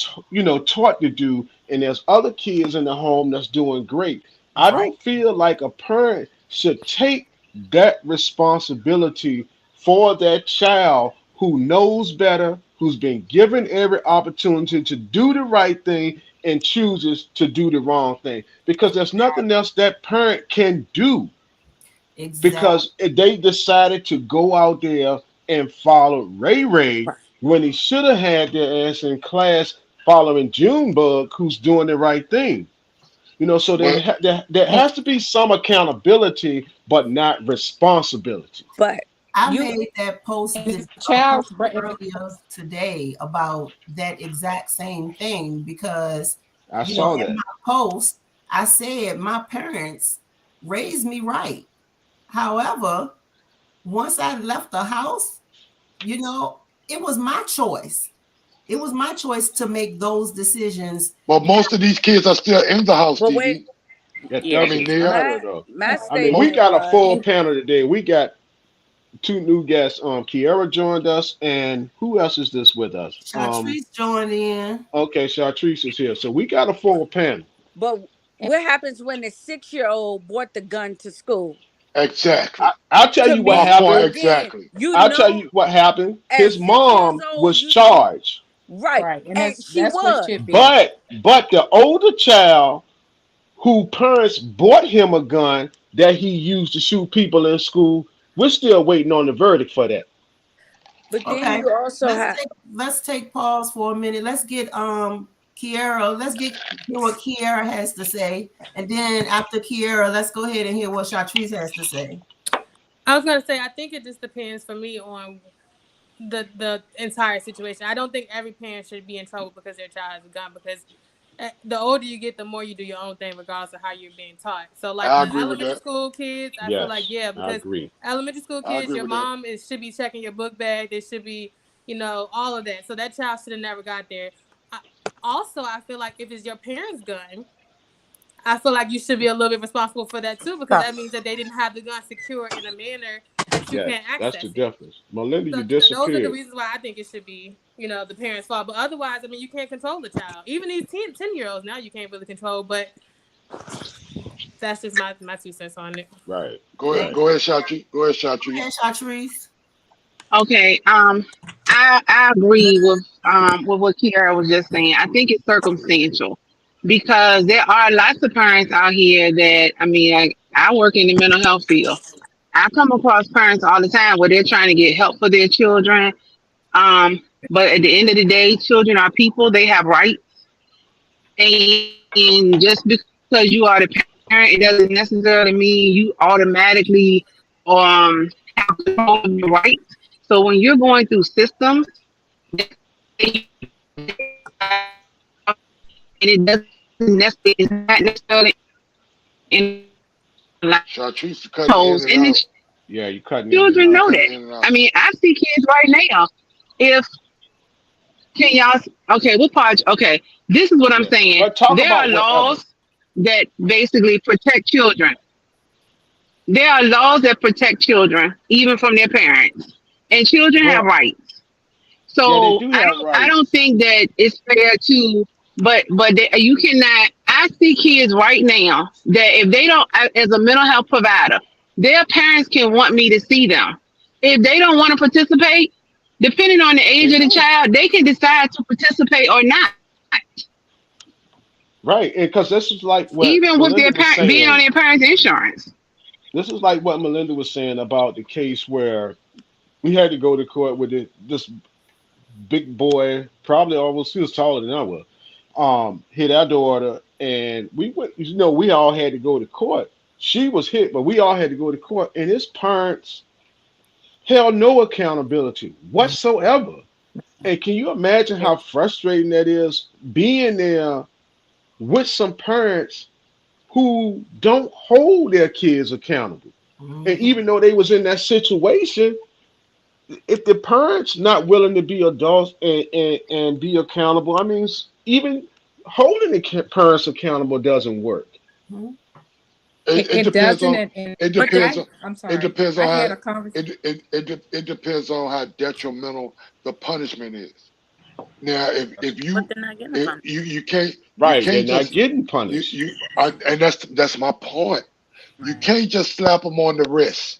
taught to do. And there's other kids in the home that's doing great. That's I right. don't feel like a parent should take that responsibility for that child who knows better, who's been given every opportunity to do the right thing and chooses to do the wrong thing because there's nothing else that parent can do Exactly. because they decided to go out there and follow Ray Ray when he should have had their ass in class following Junebug, who's doing the right thing. So But there has to be some accountability, but not responsibility. But I you made that post If this the child's earlier today about that exact same thing because I saw in that. my post I said my parents raised me right. However, once I left the house, it was my choice. It was my choice to make those decisions. most of these kids are still in the house, but wait, DD. That I Yeah. mean, doesn't they are. matter my though. my I mean, we Most, statement got a was full panel today. We got two new guests. Kiara joined us, and who else is this with us? Chartrice joined in. Okay, Chartrice is here. So we got a full panel. but what happens when the 6-year-old brought the gun to school? exactly. I'll tell To you what My me, point happened. again, exactly. you I'll tell know, you what happened. at His 6 years mom old, was you should charged. Right. Right. And And that's she what it was. should be. But the older child who parents bought him a gun that he used to shoot people in school, we're still waiting on the verdict for that. But then Okay. you also Let's have take let's take pause for a minute. Let's get Kiera. Let's hear what Kiera has to say. And then after Kiera, let's go ahead and hear what Chartrice has to say. I was gonna say I think it just depends for me on the entire situation. I don't think every parent should be in trouble because their child has a gun because the older you get, the more you do your own thing, regardless of how you're being taught. So, like I for agree with elementary that. school kids, I feel like Yes, I because agree. elementary school I kids, agree your with that. mom should be checking your book bag. They should be, all of that. So that child should have never got there. I, Also, I feel like if it's your parents' gun, I feel like you should be a little bit responsible for that too, because that means that they didn't have the gun secure in a manner that you Yes, can't that's the access it. difference. Melinda, you So those are the disappeared. reasons why I think it should be, the parents' fault. But otherwise, I mean, you can't control the child. Even these 10-year-olds now, you can't really control. But that's just my 2 cents on it. Right, Go ahead, right. go ahead, Shotri. Go ahead, Shotri. Okay, Chartrice. Okay. I agree with what Kiara was just saying. I think it's circumstantial because there are lots of parents out here that I mean, I work in the mental health field. I come across parents all the time where they're trying to get help for their children. But at the end of the day, children are people. They have rights, and just because you are the parent, it doesn't necessarily mean you automatically have control of your rights. So when you're going through systems, and it doesn't necessarily, it's not necessarily in like Chartrice cutting in toes, and and the out. Yeah, you cutting in and children You out. know cutting that. in and out. I mean, I see kids right now. If can y'all okay, what part? Okay, this is what I'm Yeah. saying. But talk There are about whatever. laws that basically protect children. There are laws that protect children, even from their parents, and children have Well, rights. yeah, they So do I have don't I don't rights. think that it's fair to, you cannot. I see kids right now that if they don't, as a mental health provider, their parents can want me to see them. If they don't want to participate, depending on the age They of the don't. child, they can decide to participate or not, Right, because this is like what even with Melinda their was parent being on saying. their parents' insurance. This is like what Melinda was saying about the case where we had to go to court with this big boy, probably almost he was taller than I was. Hit our daughter, and we went. We all had to go to court. She was hit, but we all had to go to court, and his parents held no accountability whatsoever. And can you imagine how frustrating that is being there with some parents who don't hold their kids accountable? And Mhm. even though they was in that situation, if the parents not willing to be adults and be accountable, I mean, even holding the parents accountable doesn't work. Mhm. It It depends doesn't, on. and It but depends I, on. I'm It sorry. depends on I how. had a conversation. It depends on how detrimental the punishment is. Now, if But you they're not getting a if punishment. you Right. They're can't not just getting punished. and that's my point. You Right. can't just slap them on the wrist.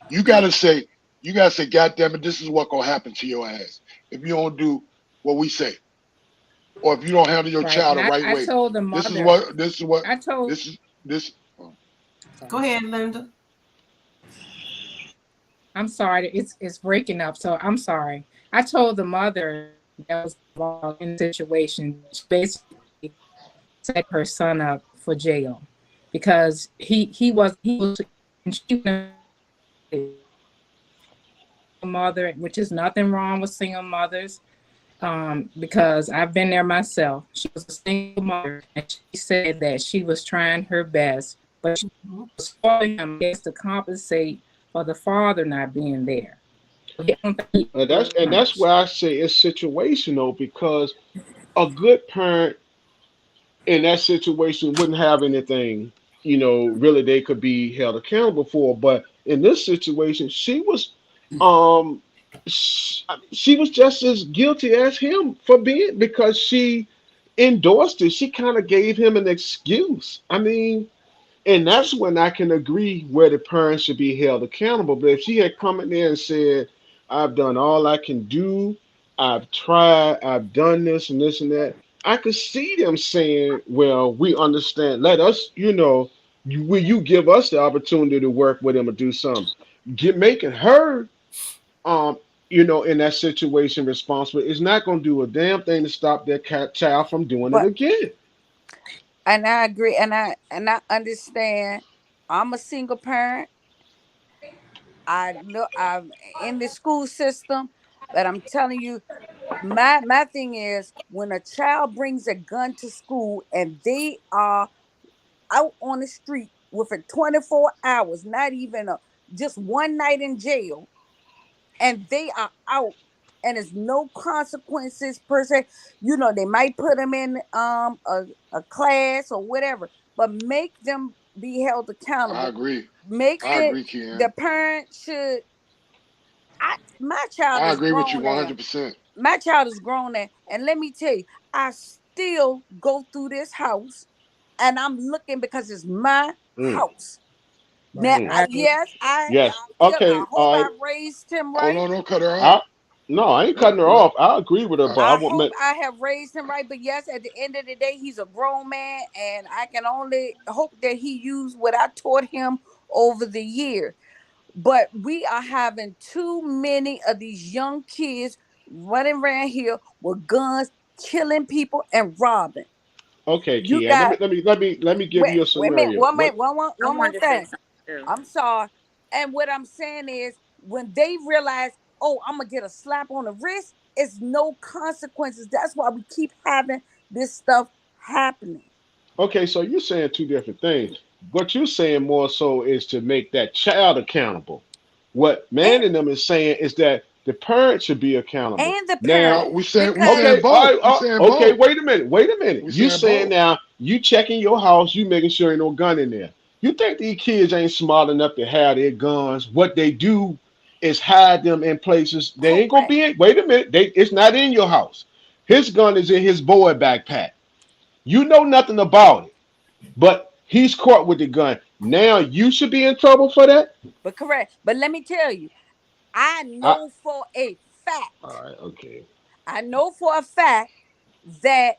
You gotta say, God damn it, this is what gonna happen to your ass if you don't do what we say, or if you don't handle your Right. child And the right I way. told the This is mother, what this is what I told, this is this. Oh, Go ahead, Linda. I'm sorry, it's breaking up. So I'm sorry. I told the mother that was involved in the situation, she basically set her son up for jail because he was she was a mother, which is nothing wrong with single mothers. Because I've been there myself. She was a single mother, and she said that she was trying her best, but she Mhm. was spoiling him just to compensate for the father not being there. They don't think he And that's punished. why I say it's situational because a good parent in that situation wouldn't have anything, really they could be held accountable for. But in this situation, um, she was just as guilty as him for being because she endorsed it. She kind of gave him an excuse. I mean, and that's when I can agree where the parents should be held accountable. But if she had come in there and said, "I've done all I can do," I've tried, I've done this and this and that. I could see them saying, well, we understand. Let us, will you give us the opportunity to work with him or do something? Making her, um, in that situation responsible is not going to do a damn thing to stop that child from doing it But again. and I agree, and I understand. I'm a single parent. I look, I'm in the school system, but I'm telling you, my thing is when a child brings a gun to school and they are out on the street within 24 hours, not even just one night in jail, and they are out and there's no consequences per se. They might put them in a class or whatever, but make them be held I accountable. agree. Make I it agree, Ken. the parent should. My child I is agree with you grown now. 100%. My child is grown now, and let me tell you, I still go through this house, and I'm looking because it's my Mm, house. Now, Right. mm. I agree. yes, Yes. I Okay. hope All I right. raised him Oh, right. no, don't cut her off. I No, I ain't Let her, cutting her let, off. I agree with her, but I I want hope me. I have raised him right. But yes, at the end of the day, he's a grown man, and I can only hope that he used what I taught him over the years. But we are having too many of these young kids running around here with guns, killing people and robbing. Okay, You Kian. Let me got let me let me let me give wait, you a wait a minute, scenario. one What? minute, I one more wanted to say thing. something too. I'm sorry. And what I'm saying is when they realize, oh, I'm gonna get a slap on the wrist, it's no consequences. That's why we keep having this stuff happening. Okay, so you're saying two different things. What you're saying more so is to make that child accountable. What And man in them is saying is that the parent should be accountable. and the Now, parent. no, we Because saying okay, all both. right, We saying okay, both. wait a minute. We You saying saying both. now you checking your house, you making sure ain't no gun in there. You think these kids ain't smart enough to have their guns? What they do is hide them in places they ain't gonna correct. be in. Wait a minute, it's not in your house. His gun is in his boy backpack. You know nothing about it, but he's caught with the gun. Now you should be in trouble for that. But correct. But let me tell you, I I, know for a fact, all right, okay. I know for a fact that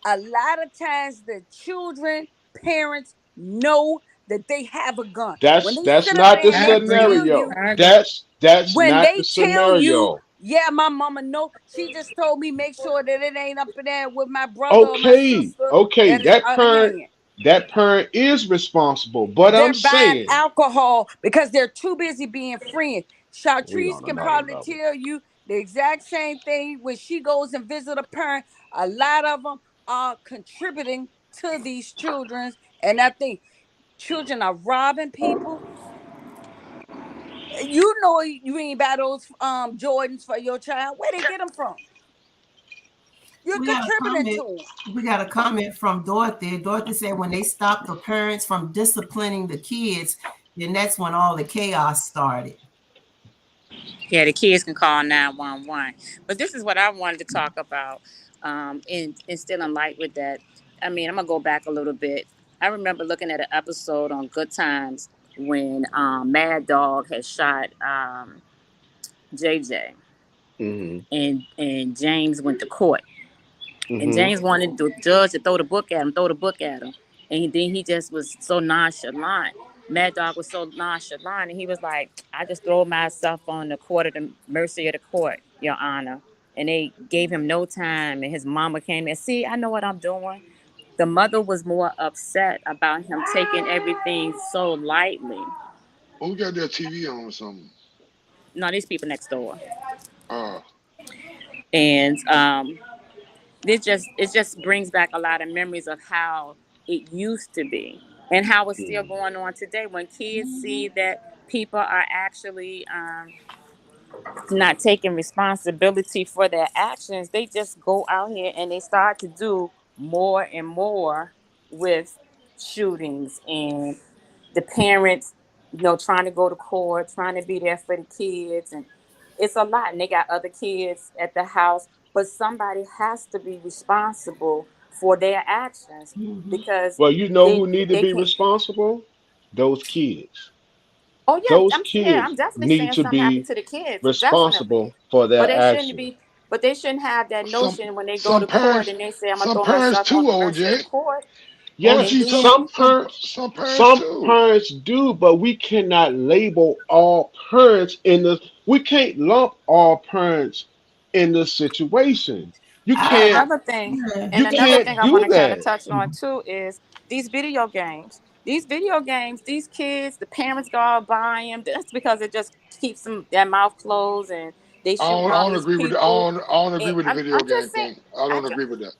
a lot of times the children, parents know that they have a gun. When they That's sit up not the there I and agree. tell scenario. you, I agree. That's when not the they tell you, scenario. yeah, my mama know, she just told me make sure that it ain't up in there with my brother or my Okay, sister okay. that is That out of parent hand. that parent is responsible. But I'm They're buying saying alcohol because they're too busy being friends. we Chartrice on can another probably level. tell you the exact same thing when she goes and visit a parent. A lot of them are contributing to these children, and I think children are robbing people. You ain't buy those Jordans for your child. Where they get them from? You're We got a contributing comment. to them. We got a comment from Dorothy. Dorothy said when they stopped the parents from disciplining the kids, then that's when all the chaos started. Yeah, the kids can call 911. But this is what I wanted to talk about, in instilling light with that. I mean, I'm gonna go back a little bit. I remember looking at an episode on Good Times when Mad Dog had shot JJ, Mm-hmm. and James went to court, and Mm-hmm. James wanted the judge to throw the book at him, and then he just was so nonchalant. Mad Dog was so nonchalant, and he was like, "I just throw myself on the court of the mercy of the court, Your Honor." And they gave him no time, and his mama came and see, I know what I'm doing. The mother was more upset about him taking everything so lightly. Oh, who got their TV on or something? No, these people next door, Uh, and it just brings back a lot of memories of how it used to be and how it's still going on today when kids see that people are actually not taking responsibility for their actions. They just go out here and they start to do more and more with shootings, and the parents, trying to go to court, trying to be there for the kids, and it's a lot. And they got other kids at the house, but somebody has to be responsible for their actions Mhm. because Well, you know they who need to they be can't. responsible? Those kids. Oh yeah, Those I'm kids definitely need saying to something happened be to the kids, definitely, responsible for but their they shouldn't actions. be. But they shouldn't have that Some notion when they go some to court parents and they say, I'm gonna some throw parents myself too, on the mercy of the OJ. court. Yes, And OG, then some parents some too. parents do, but we cannot label all parents in the. We can't lump all parents in the situation. You and can't. I, another thing, yeah. and You another can't thing I do want to kind of that. touch on too is these video games. These video games, these kids, the parents go out buy them. That's because it just keeps them their mouth closed and they shooting I all don't these agree with people. I don't agree And with the video I'm game just saying, thing. I I don't just, agree with that.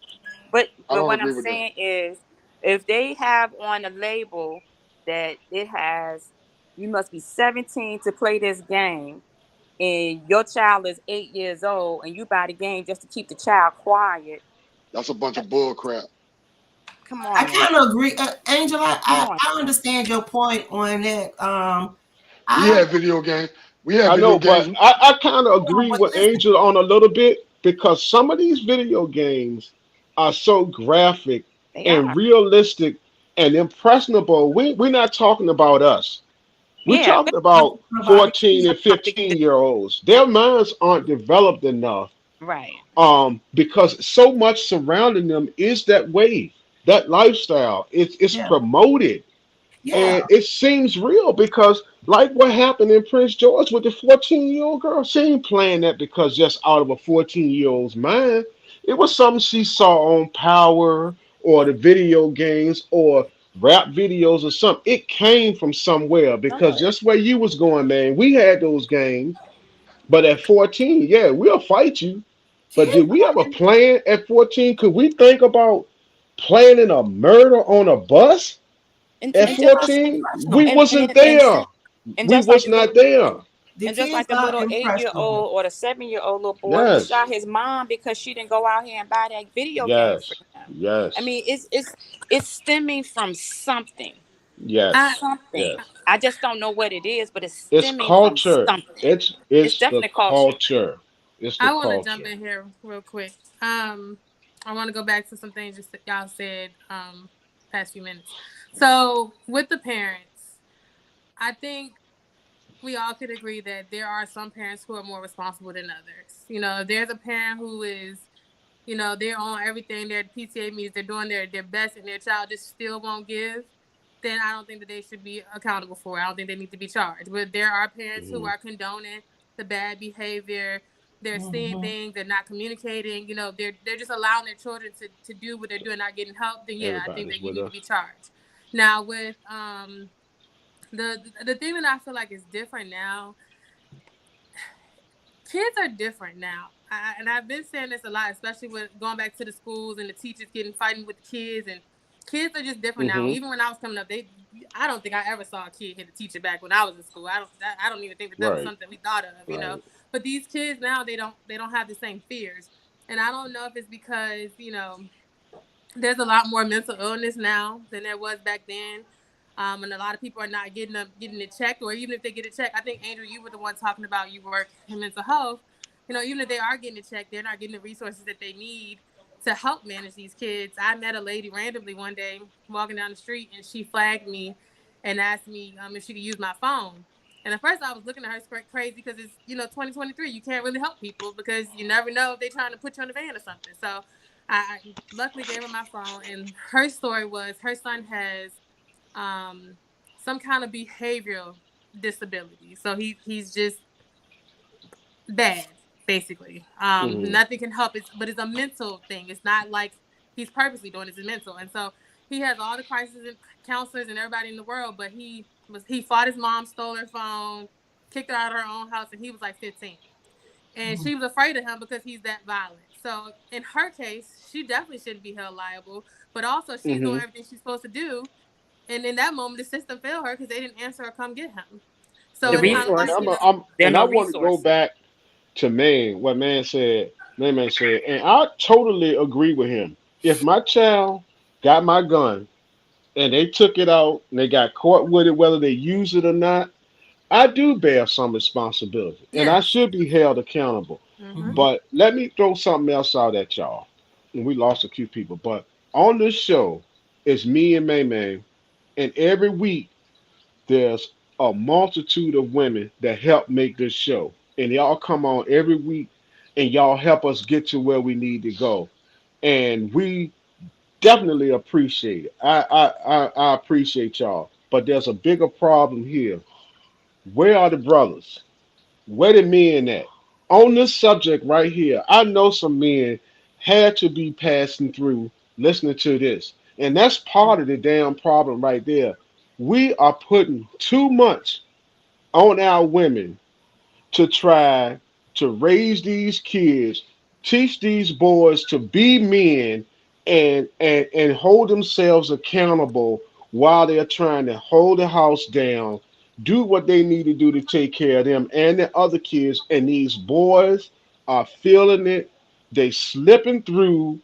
I but don't what I'm agree with that. saying is, if they have on a label that it has, you must be 17 to play this game, and your child is 8 years old, and you buy the game just to keep the child quiet. That's a bunch of bull crap. Come I on now. kind of agree, Angela. Come on. I understand your point on that. We I had video games. We had I video know, but games. I kind of know, agree but with listen, Angel on a little bit because some of these video games are so graphic They and are. realistic and impressionable. We're not talking about us. We're Yeah. talking I'm about talking about the 14 and Something 15-year-olds. Their minds aren't developed enough right. because so much surrounding them is that way, that lifestyle. It's yeah, promoted yeah, and it seems real because, like what happened in Prince George with the 14-year-old girl, she ain't playing that because just out of a 14-year-old's mind. It was something she saw on Power or the video games or rap videos or something. It came from somewhere because Somewhere. just where you was going, man, we had those games. But at 14, yeah, we'll fight you. But yeah. did we ever plan at 14? Could we think about planning a murder on a bus? And At It and just just 14, we impressionable. wasn't there. and We just like was the not little there. The and just like kids the are little 8 year impressionable. old or the 7 year old little boy who Yes, shot his mom because she didn't go out here and buy that video game for yes, him. I yes, mean, it's stemming from something. I yes, Something. yes. I just don't know what it is, but it's It's stemming from culture. something. It's It's the definitely culture. culture. It's the I want to jump culture. in here real quick. I want to go back to some things y'all said past few minutes. So with the parents, I think we all could agree that there are some parents who are more responsible than others. You know, if there's a parent who is, you know, they're on everything, they're at PTA meetings, they're doing their best, and their child just still won't give, then I don't think that they should be accountable for it. I don't think they need to be charged. But there are parents who Mhm. are condoning the bad behavior. They're seeing Hmm. things, they're not communicating, you know, they're just allowing their children to do what they're doing, not getting help, then yeah, I think Everybody's that you with need to us. be charged. Now with the thing that I feel like is different now, kids are different now. And I've been saying this a lot, especially with going back to the schools and the teachers getting fighting with the kids, and kids are just different now. Hmm. Even when I was coming up, I don't think I ever saw a kid hit a teacher back when I was in school. I don't even think that was Right, something we thought of, you know. right. But these kids now, they don't have the same fears, and I don't know if it's because, you know, there's a lot more mental illness now than there was back then. And a lot of people are not getting it checked, or even if they get it checked, I think Andrew, you were the one talking about you work in mental health. You know, even if they are getting it checked, they're not getting the resources that they need to help manage these kids. I met a lady randomly one day walking down the street, and she flagged me and asked me if she could use my phone. And at first, I was looking at her crazy because it's, you know, 2023. You can't really help people because you never know if they're trying to put you on the van or something. So I luckily gave her my phone, and her story was her son has um, some kind of behavioral disability. So he's just bad, basically. Hmm. Nothing can help it, but it's a mental thing. It's not like he's purposely doing it, it's mental. And so he has all the crisis and counselors and everybody in the world, but he fought his mom, stole her phone, kicked her out of her own house, and he was like 15. And she was afraid of him because he's that violent. So in her case, she definitely shouldn't be held liable. But also, she's doing Hmm. everything she's supposed to do. And in that moment, the system failed her because they didn't answer or come get him. So The it's Amen. kind of And like, I'm, you resources. know, There are and I no want to go resources. back to man, what man said, and I totally agree with him. If my child got my gun and they took it out and they got caught with it, whether they use it or not, I do bear some responsibility and I yes. should be held accountable. Mm-hmm. Hmm. But let me throw something else out at y'all. And we lost a few people, but on this show, it's me and May, and every week there's a multitude of women that help make this show. And they all come on every week and y'all help us get to where we need to go. And we definitely appreciate it. I appreciate y'all. But there's a bigger problem here. Where are the brothers? Where the men at? On this subject right here, I know some men had to be passing through listening to this. And that's part of the damn problem right there. We are putting too much on our women to try to raise these kids, teach these boys to be men and hold themselves accountable while they're trying to hold the house down, do what they need to do to take care of them and the other kids. And these boys are feeling it. They slipping through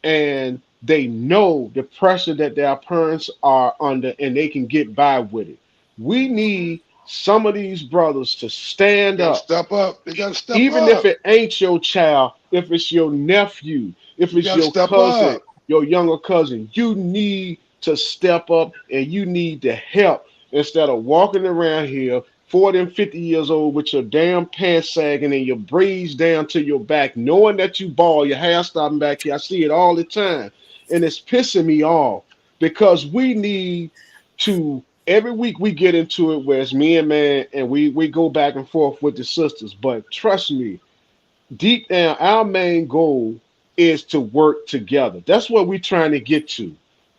and they know the pressure that their parents are under and they can get by with it. We need some of these brothers to stand Gotta up, step up. They gotta step even if up. it ain't your child, if it's your nephew, if You it's gotta your step cousin, up. your younger cousin, you need to step up and you need to help instead of walking around here 40 and 50 years old with your damn pants sagging and your braids down to your back, knowing that you bald, your hair stopping back here. I see it all the time. And it's pissing me off because we need to every week we get into it where it's me and man and we go back and forth with the sisters. But trust me, deep down, our main goal is to work together. That's what we're trying to get to.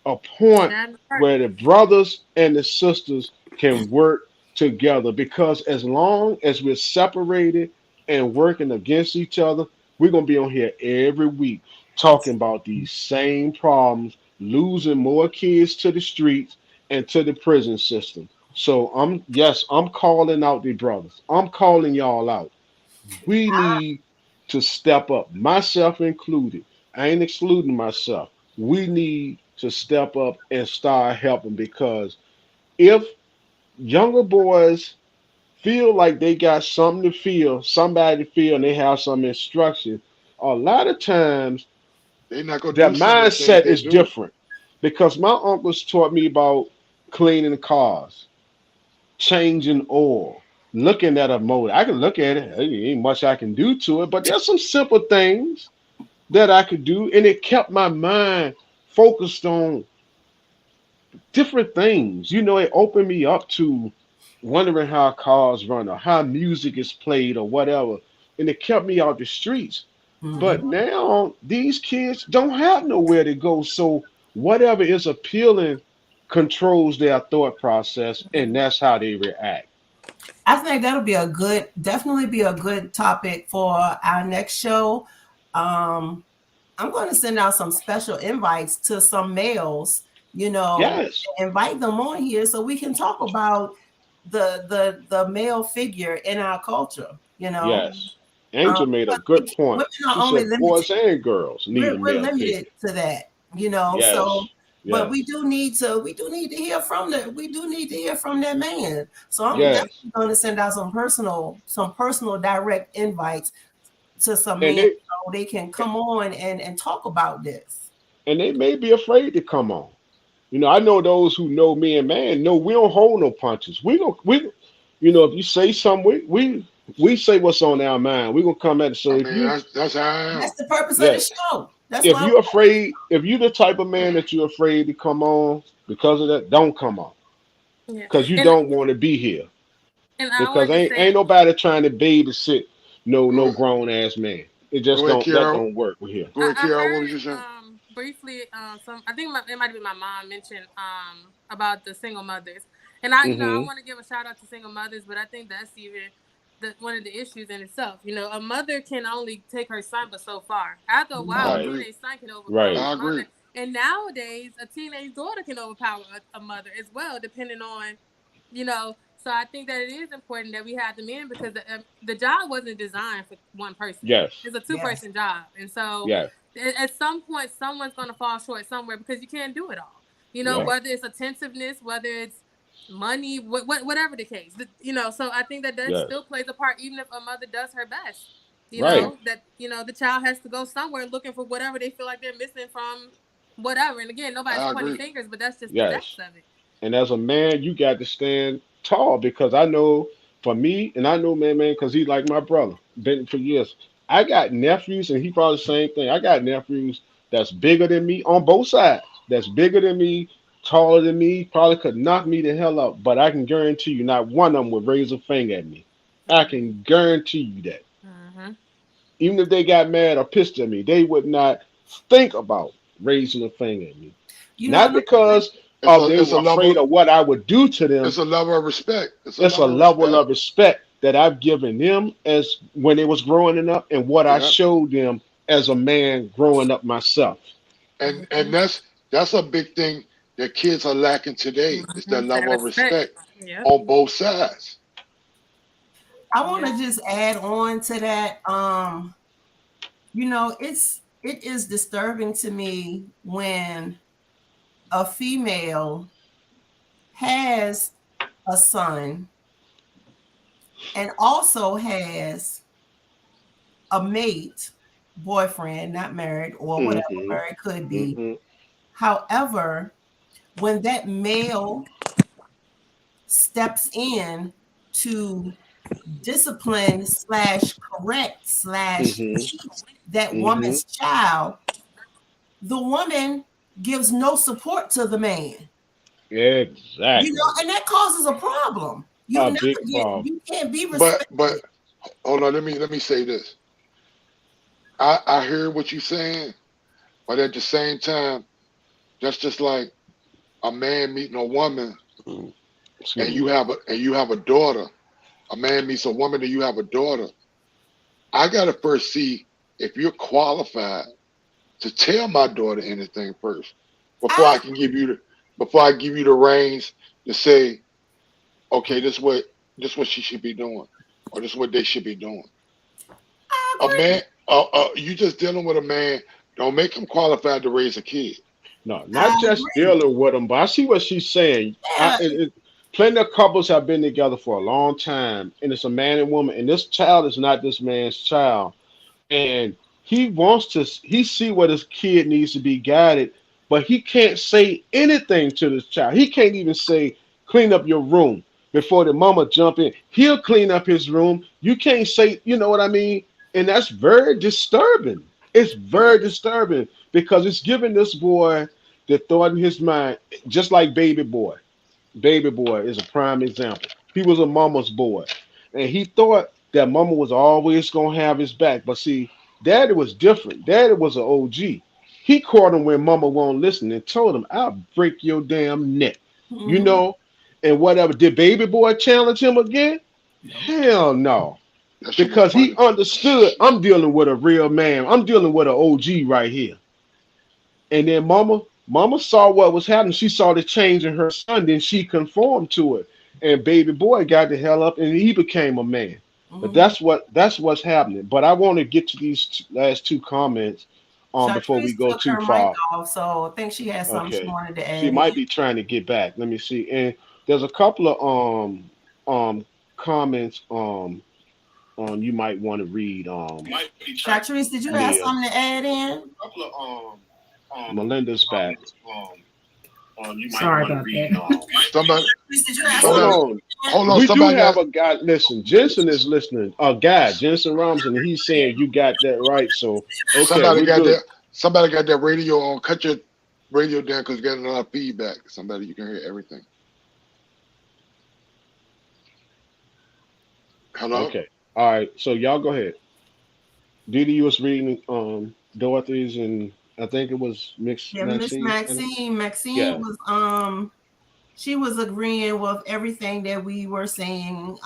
A point That's right. where the brothers and the sisters can work together. Because as long as we're separated and working against each other, we're gonna be on here every week talking about these same problems, losing more kids to the streets and to the prison system. So I'm calling out the brothers. I'm calling y'all out. We need to step up, myself included. I ain't excluding myself. We need to step up and start helping because if younger boys feel like they got something to feel, somebody to feel, and they have some instruction, a lot of times They're not gonna their do some of the things mindset they is do. different. Because my uncles taught me about cleaning cars, changing oil, looking at a motor. I can look at it. Hey, ain't much I can do to it, but there's some simple things that I could do, and it kept my mind focused on different things. It opened me up to wondering how cars run or how music is played or whatever, and it kept me out the streets. But Mhm. now these kids don't have nowhere to go, so whatever is appealing controls their thought process, and that's how they react. I think that'll be definitely be a good topic for our next show. Um, I'm going to send out some special invites to some males, Yes, invite them on here so we can talk about the male figure in our culture. yes. Angel made a Because good point. women are She only said limited. boys and girls need a We're male limited figure. to that, So, Yes, but yes, we do need to hear from that man. So I'm yes. definitely going to send out some personal direct invites to some And men they so they can come on and talk about this. and they may be afraid to come on. I know those who know me and man know we don't hold no punches. We don't we if you say something, we say what's on our mind. We're gonna come at it. I So if mean, you that's how I am. That's the purpose of the yes, show. That's if why. you're afraid, if you're the type of man that you're afraid to come on because of that, don't come on. Yeah. Because you And don't want to be here. I Because wanted to ain't say, nobody trying to babysit no Go, grown ass man. It just go ahead, don't that Carol. don't work with here. Go ahead, I Carol. What heard was you saying? briefly some I think it might be my mom mentioned about the single mothers. And I Hmm. want to give a shout out to single mothers, but I think that's even one of the issues in itself. A mother can only take her son but so far. After a while, I a Right, agree. teenage son can overpower right. a I mother. agree. And nowadays, a teenage daughter can overpower a mother as well, depending on, so I think that it is important that we have the men because the job wasn't designed for one person. Yes, It's a Yes. two-person job. And so yes, at some point, someone's going to fall short somewhere because you can't do it all. yeah, Whether it's attentiveness, whether it's money, whatever the case. So I think that yes. still plays a part, even if a mother does her best. Right. The child has to go somewhere looking for whatever they feel like they're missing from whatever. And again, nobody's I pointing agree. fingers, but that's just the Yes. facts of it. And as a man, you got to stand tall because I know for me, and I know man, because he's like my brother, been for years. I got nephews, and he probably the same thing. I got nephews that's bigger than me on both sides. That's bigger than me, taller than me, probably could knock me the hell up. But I can guarantee you, not one of them would raise a finger at me. I can guarantee you that. Mm-hmm. Even if they got mad or pissed at me, they would not think about raising a finger at me. You know, Not because they it's a were afraid level. of what I would do to them. It's a level of respect. It's a It's a level of level respect. of respect that I've given them as when they was growing up, and what I Yeah, showed them as a man growing up myself. and that's a big thing that kids are lacking today. Is that Mm-hmm. That level of respect. respect Yep. on both sides. I want Yep. to just add on to that. You know, it is disturbing to me when a female has a son and also has a mate, boyfriend, not married or whatever, Hmm. or it could be. Hmm. However, when that male steps in to discipline slash correct slash Hmm. teach that Hmm. woman's child, the woman gives no support to the man. You know, Exactly. and that causes a problem. A big problem. You can't be But respected. hold on. Let me say this. I hear what you're saying, but at the same time, that's just like a man meeting a woman, Excuse and me. you have a daughter. A man meets a woman, and you have a daughter. I gotta first see if you're qualified to tell my daughter anything first before I I can give you the before I give you the reins to say, okay, this what she should be doing, or this is what they should be doing. A agree. man, you just dealing with a man. Don't make him qualified to raise a kid. No, I not just agree. dealing with them, but I see what she's saying. Yeah. Plenty of couples have been together for a long time, and it's a man and woman, and this child is not this man's child, and he wants to. He see what his kid needs to be guided, but he can't say anything to this child. He can't even say, "Clean up your room," before the mama jump in. He'll clean up his room. You can't say, you know what I mean, and that's very disturbing. It's very disturbing because it's giving this boy the thought in his mind, just like baby boy. Baby boy is a prime example. He was a mama's boy, and he thought that mama was always gonna have his back. But see, daddy was different. Daddy was an OG. He caught him when mama won't listen and told him, "I'll break your damn neck," you Mhm. know, and whatever. Did baby boy challenge him again? No. Hell no, That shit was because he funny. understood. I'm dealing with a real man. I'm dealing with an OG right here. And then mama saw what was happening. She saw the change in her son, then she conformed to it. And baby boy got the hell up and he became a man. But Mhm. that's what's happening. But I want to get to these last two comments before we Chartreuse go took too her mic far. off, so I think she has something she Okay. wanted to She add in. might be trying to get back. Let me see. And there's a couple of comments you might want to read Chartreuse, did you have Leah. something to add in? Melinda's back. Sorry about that. Somebody, Chartreuse, did you have Hold somebody, something on. to add? hold on. We do Somebody have got a guy. Listen, Jensen is listening. A guy, Jensen Robinson, and he's saying you got that right. So, okay, somebody we're got good. that somebody got that radio on. Cut your radio down because you're getting a lot of feedback. Somebody you can hear everything. Hello. Okay. All right. So y'all go ahead. Didi, you was reading Dorothy's, and I think it was Mix Yeah, Miss Maxine's. Maxine. Maxine Yeah. was she was agreeing with everything that we were saying.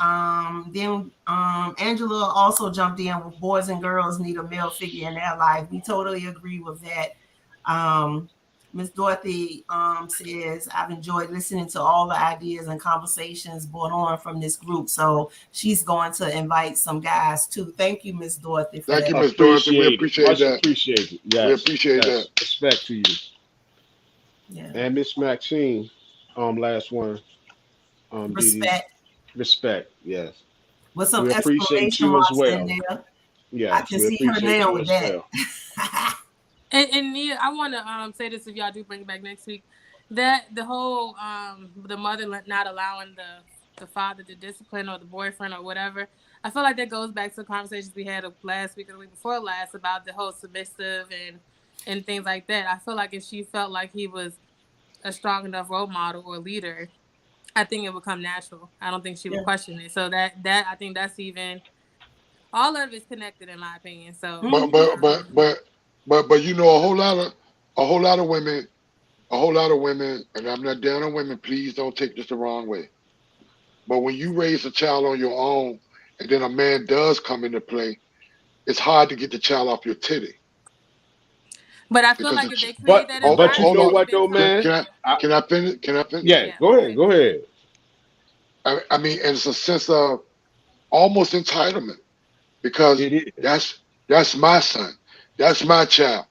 Then Angela also jumped in with boys and girls need a male figure in their life. We totally agree with that. Miss Dorothy says, I've enjoyed listening to all the ideas and conversations brought on from this group. So she's going to invite some guys too. Thank you, Miss Dorothy, for Thank you, that. Miss Dorothy. We Appreciate it. appreciate Much that. appreciated. We Yes. appreciate that. Yes. Respect to you. Yeah. And Miss Maxine, last one. Didi, Respect respect. Yes. with some We appreciate exclamation you as marks in well. there. I Yes, can we see her appreciate now you with as that. well. And Nia, I want to say this if y'all do bring it back next week, that the whole the mother not allowing the the father to discipline or the boyfriend or whatever. I feel like that goes back to conversations we had of last week or the week before last about the whole submissive and things like that. I feel like if she felt like he was a strong enough role model or leader, I think it would come natural. I don't think she would question it. So that I think that's even all of it's connected in my opinion. So But you know, a whole lot of women, and I'm not down on women, please don't take this the wrong way. But when you raise a child on your own and then a man does come into play, it's hard to get the child off your titty. But I feel Because like the if they ch- create But that hold, but you hold know environment, on. what it's though, fine. man? Can I finish? Can I finish? Yeah, Yeah, go go ahead, ahead. go ahead. I mean, and it's a sense of almost entitlement because It is. that's my son, that's my child.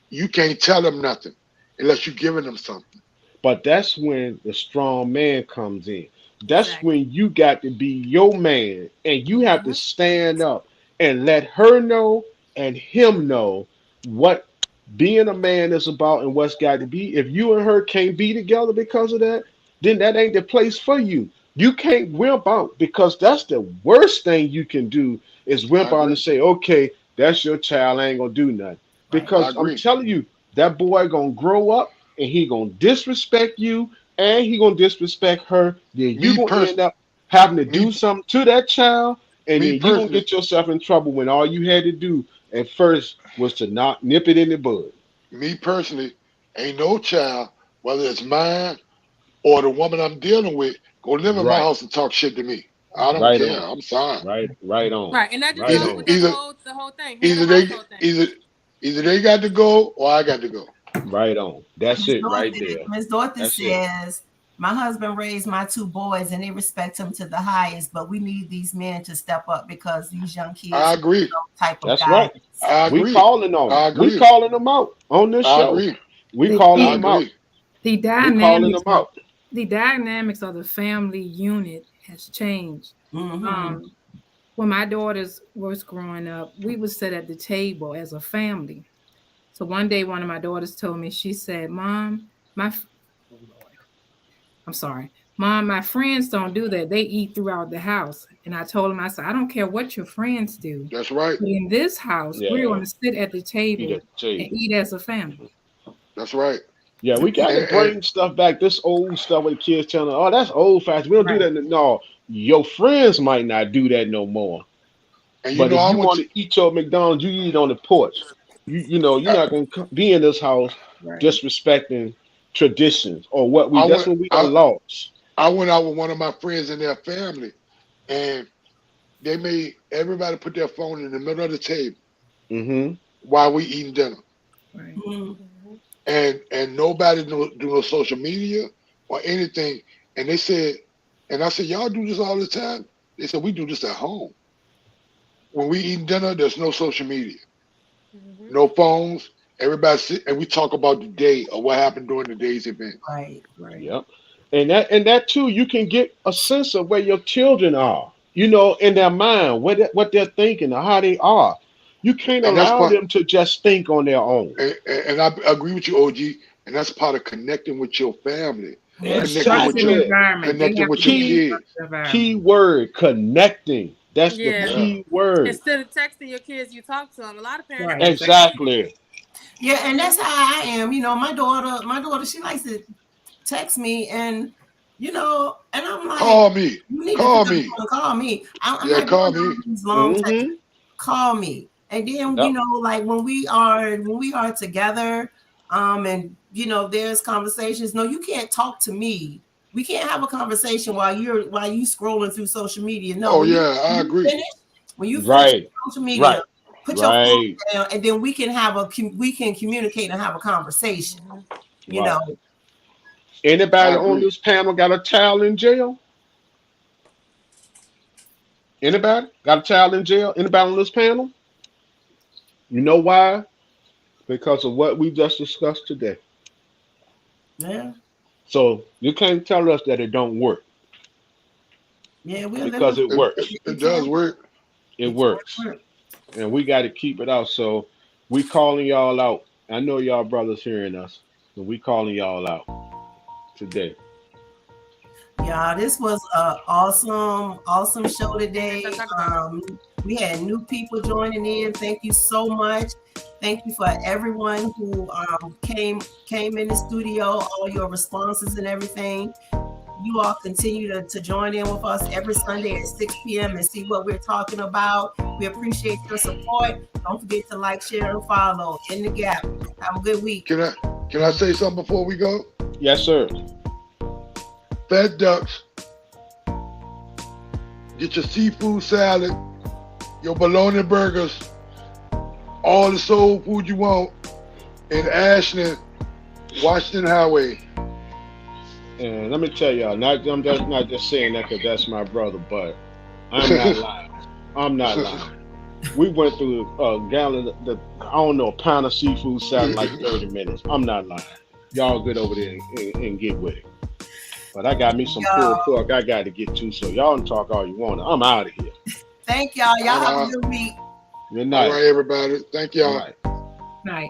You can't tell them nothing unless you're giving them something. But that's when the strong man comes in. That's Exactly. when you got to be your man and you have to Mm-hmm. stand up and let her know and him know what being a man is about and what's got to be. If you and her can't be together because of that, then that ain't the place for you. You can't wimp out because that's the worst thing you can do is I wimp out and agree. say, okay, that's your child, I ain't gonna do nothing. Right. I Because I'm agree. telling you, that boy gonna grow up and he gonna disrespect you and he gonna disrespect her. Then you Me gonna pers end up having to me do something to that child, and me then you gonna personally, get yourself in trouble when all you had to do at first was to not nip it in the bud. me personally, ain't no child, whether it's mine or the woman I'm dealing with, go live in my Right, house and talk shit to me. I don't right care. on, I'm sorry. right on, Right, and that just right Either goes with on, that either the whole thing, head of either they household thing. either either they got to go or I got to go. right on. That's Miss it right Dorothy, there. Miss Dorothy That's it. says, my husband raised my two boys and they respect him to the highest, but we need these men to step up because these young I kids need agree. some type of That's right. guidance. I We agree. calling on them. I We agree. calling them out on this I show. agree. We The, calling I them the, out. agree. the We calling dynamics them of out. the dynamics of the family unit has changed. Mm-hmm. Um, when my daughters was growing up, we would sit at the table as a family. So one day, one of my daughters told me, she said, "Mom, oh Lord, I'm sorry, Mom, my friends don't do that. They eat throughout the house." And I told him, I said, "I don't care what your friends do, That's right. but in this house, we're Yeah. going to sit at the Eat table at the and table. eat as a family." That's right. Yeah, we got to And bring stuff back. This old stuff with the kids telling, "Oh, that's old fashioned. We don't do Right. that." No, your friends might not do that no more. you But know if I you went want to to eat your McDonald's, you eat on the porch. You know you're I, not gonna be in this house Right. disrespecting traditions or what we. I That's went what we done lost. I went out with one of my friends and their family, and they made everybody put their phone in the middle of the table Hmm. while we eating dinner, Right. Mm-hmm. Mm-hmm. and nobody do no social media or anything. And they said, and I said, y'all do this all the time? They said we do this at home. When we eating dinner, there's no social media, Mm-hmm. no phones. Everybody sit and we talk about the day or what happened during the day's event. Right. Right. Yep. And that too, you can get a sense of where your children are. You know, in their mind, what they're thinking or how they are. You can't And that's allow part. them to just think on their own. And I agree with you, OG. And that's part of connecting with your family, Yeah. connecting with Positive your Exactly. environment. They connecting have to with your be in a Key kids. positive environment. key word connecting. That's the Yeah. Yeah. key word. Instead of texting your kids, you talk to them. A lot of parents Right. do the same thing. Exactly. Yeah, and that's how I am. You know, my daughter, she likes to text me, and and I'm like, Call me. you need to pick Call up the me. phone and call me. I'm Yeah, not doing call all me. these long texts. Hmm. Call me. And then, Yep. like when we are together, and there's conversations. No, you can't talk to me. We can't have a conversation while you scrolling through social media. No, Oh when you yeah, I when you agree. finish, when you finish Right. social media, Right. put your phone Right. down, and then we can communicate and have a conversation. Mm-hmm. You Right. know, I Anybody on agree. this panel got a child in jail? Anybody got a child in jail? Anybody on this panel? You know why? Because of what we just discussed today. yeah, So you can't tell us that it don't work yeah, we're because living. it works. It It does can work. It it can works, work. and we got to keep it out. So we calling y'all out. I know y'all brothers hearing us, so we calling y'all out today. Yeah, this was a awesome show today. We had new people joining in. Thank you so much. Thank you for everyone who came in the studio, all your responses and everything. You all continue to join in with us every Sunday at 6 p.m. and see what we're talking about. We appreciate your support. Don't forget to like, share, and follow. In the Gap. Have a good week. Can I say something before we go? Yes, sir. Fat Ducks. Get your seafood salad, your bologna burgers, all the soul food you want in Ashland, Washington Highway. And let me tell y'all, I'm not just saying that because that's my brother, but I'm not lying. I'm not lying. We went through a gallon, a pound of seafood salad in like 30 minutes. I'm not lying. Y'all good over there and get with it. But I got me some pulled pork I got to get to, so y'all can talk all you want. I'm out of here. Thank y'all. Y'all have a good week. Good night. All right, everybody. Thank y'all. All right. Night.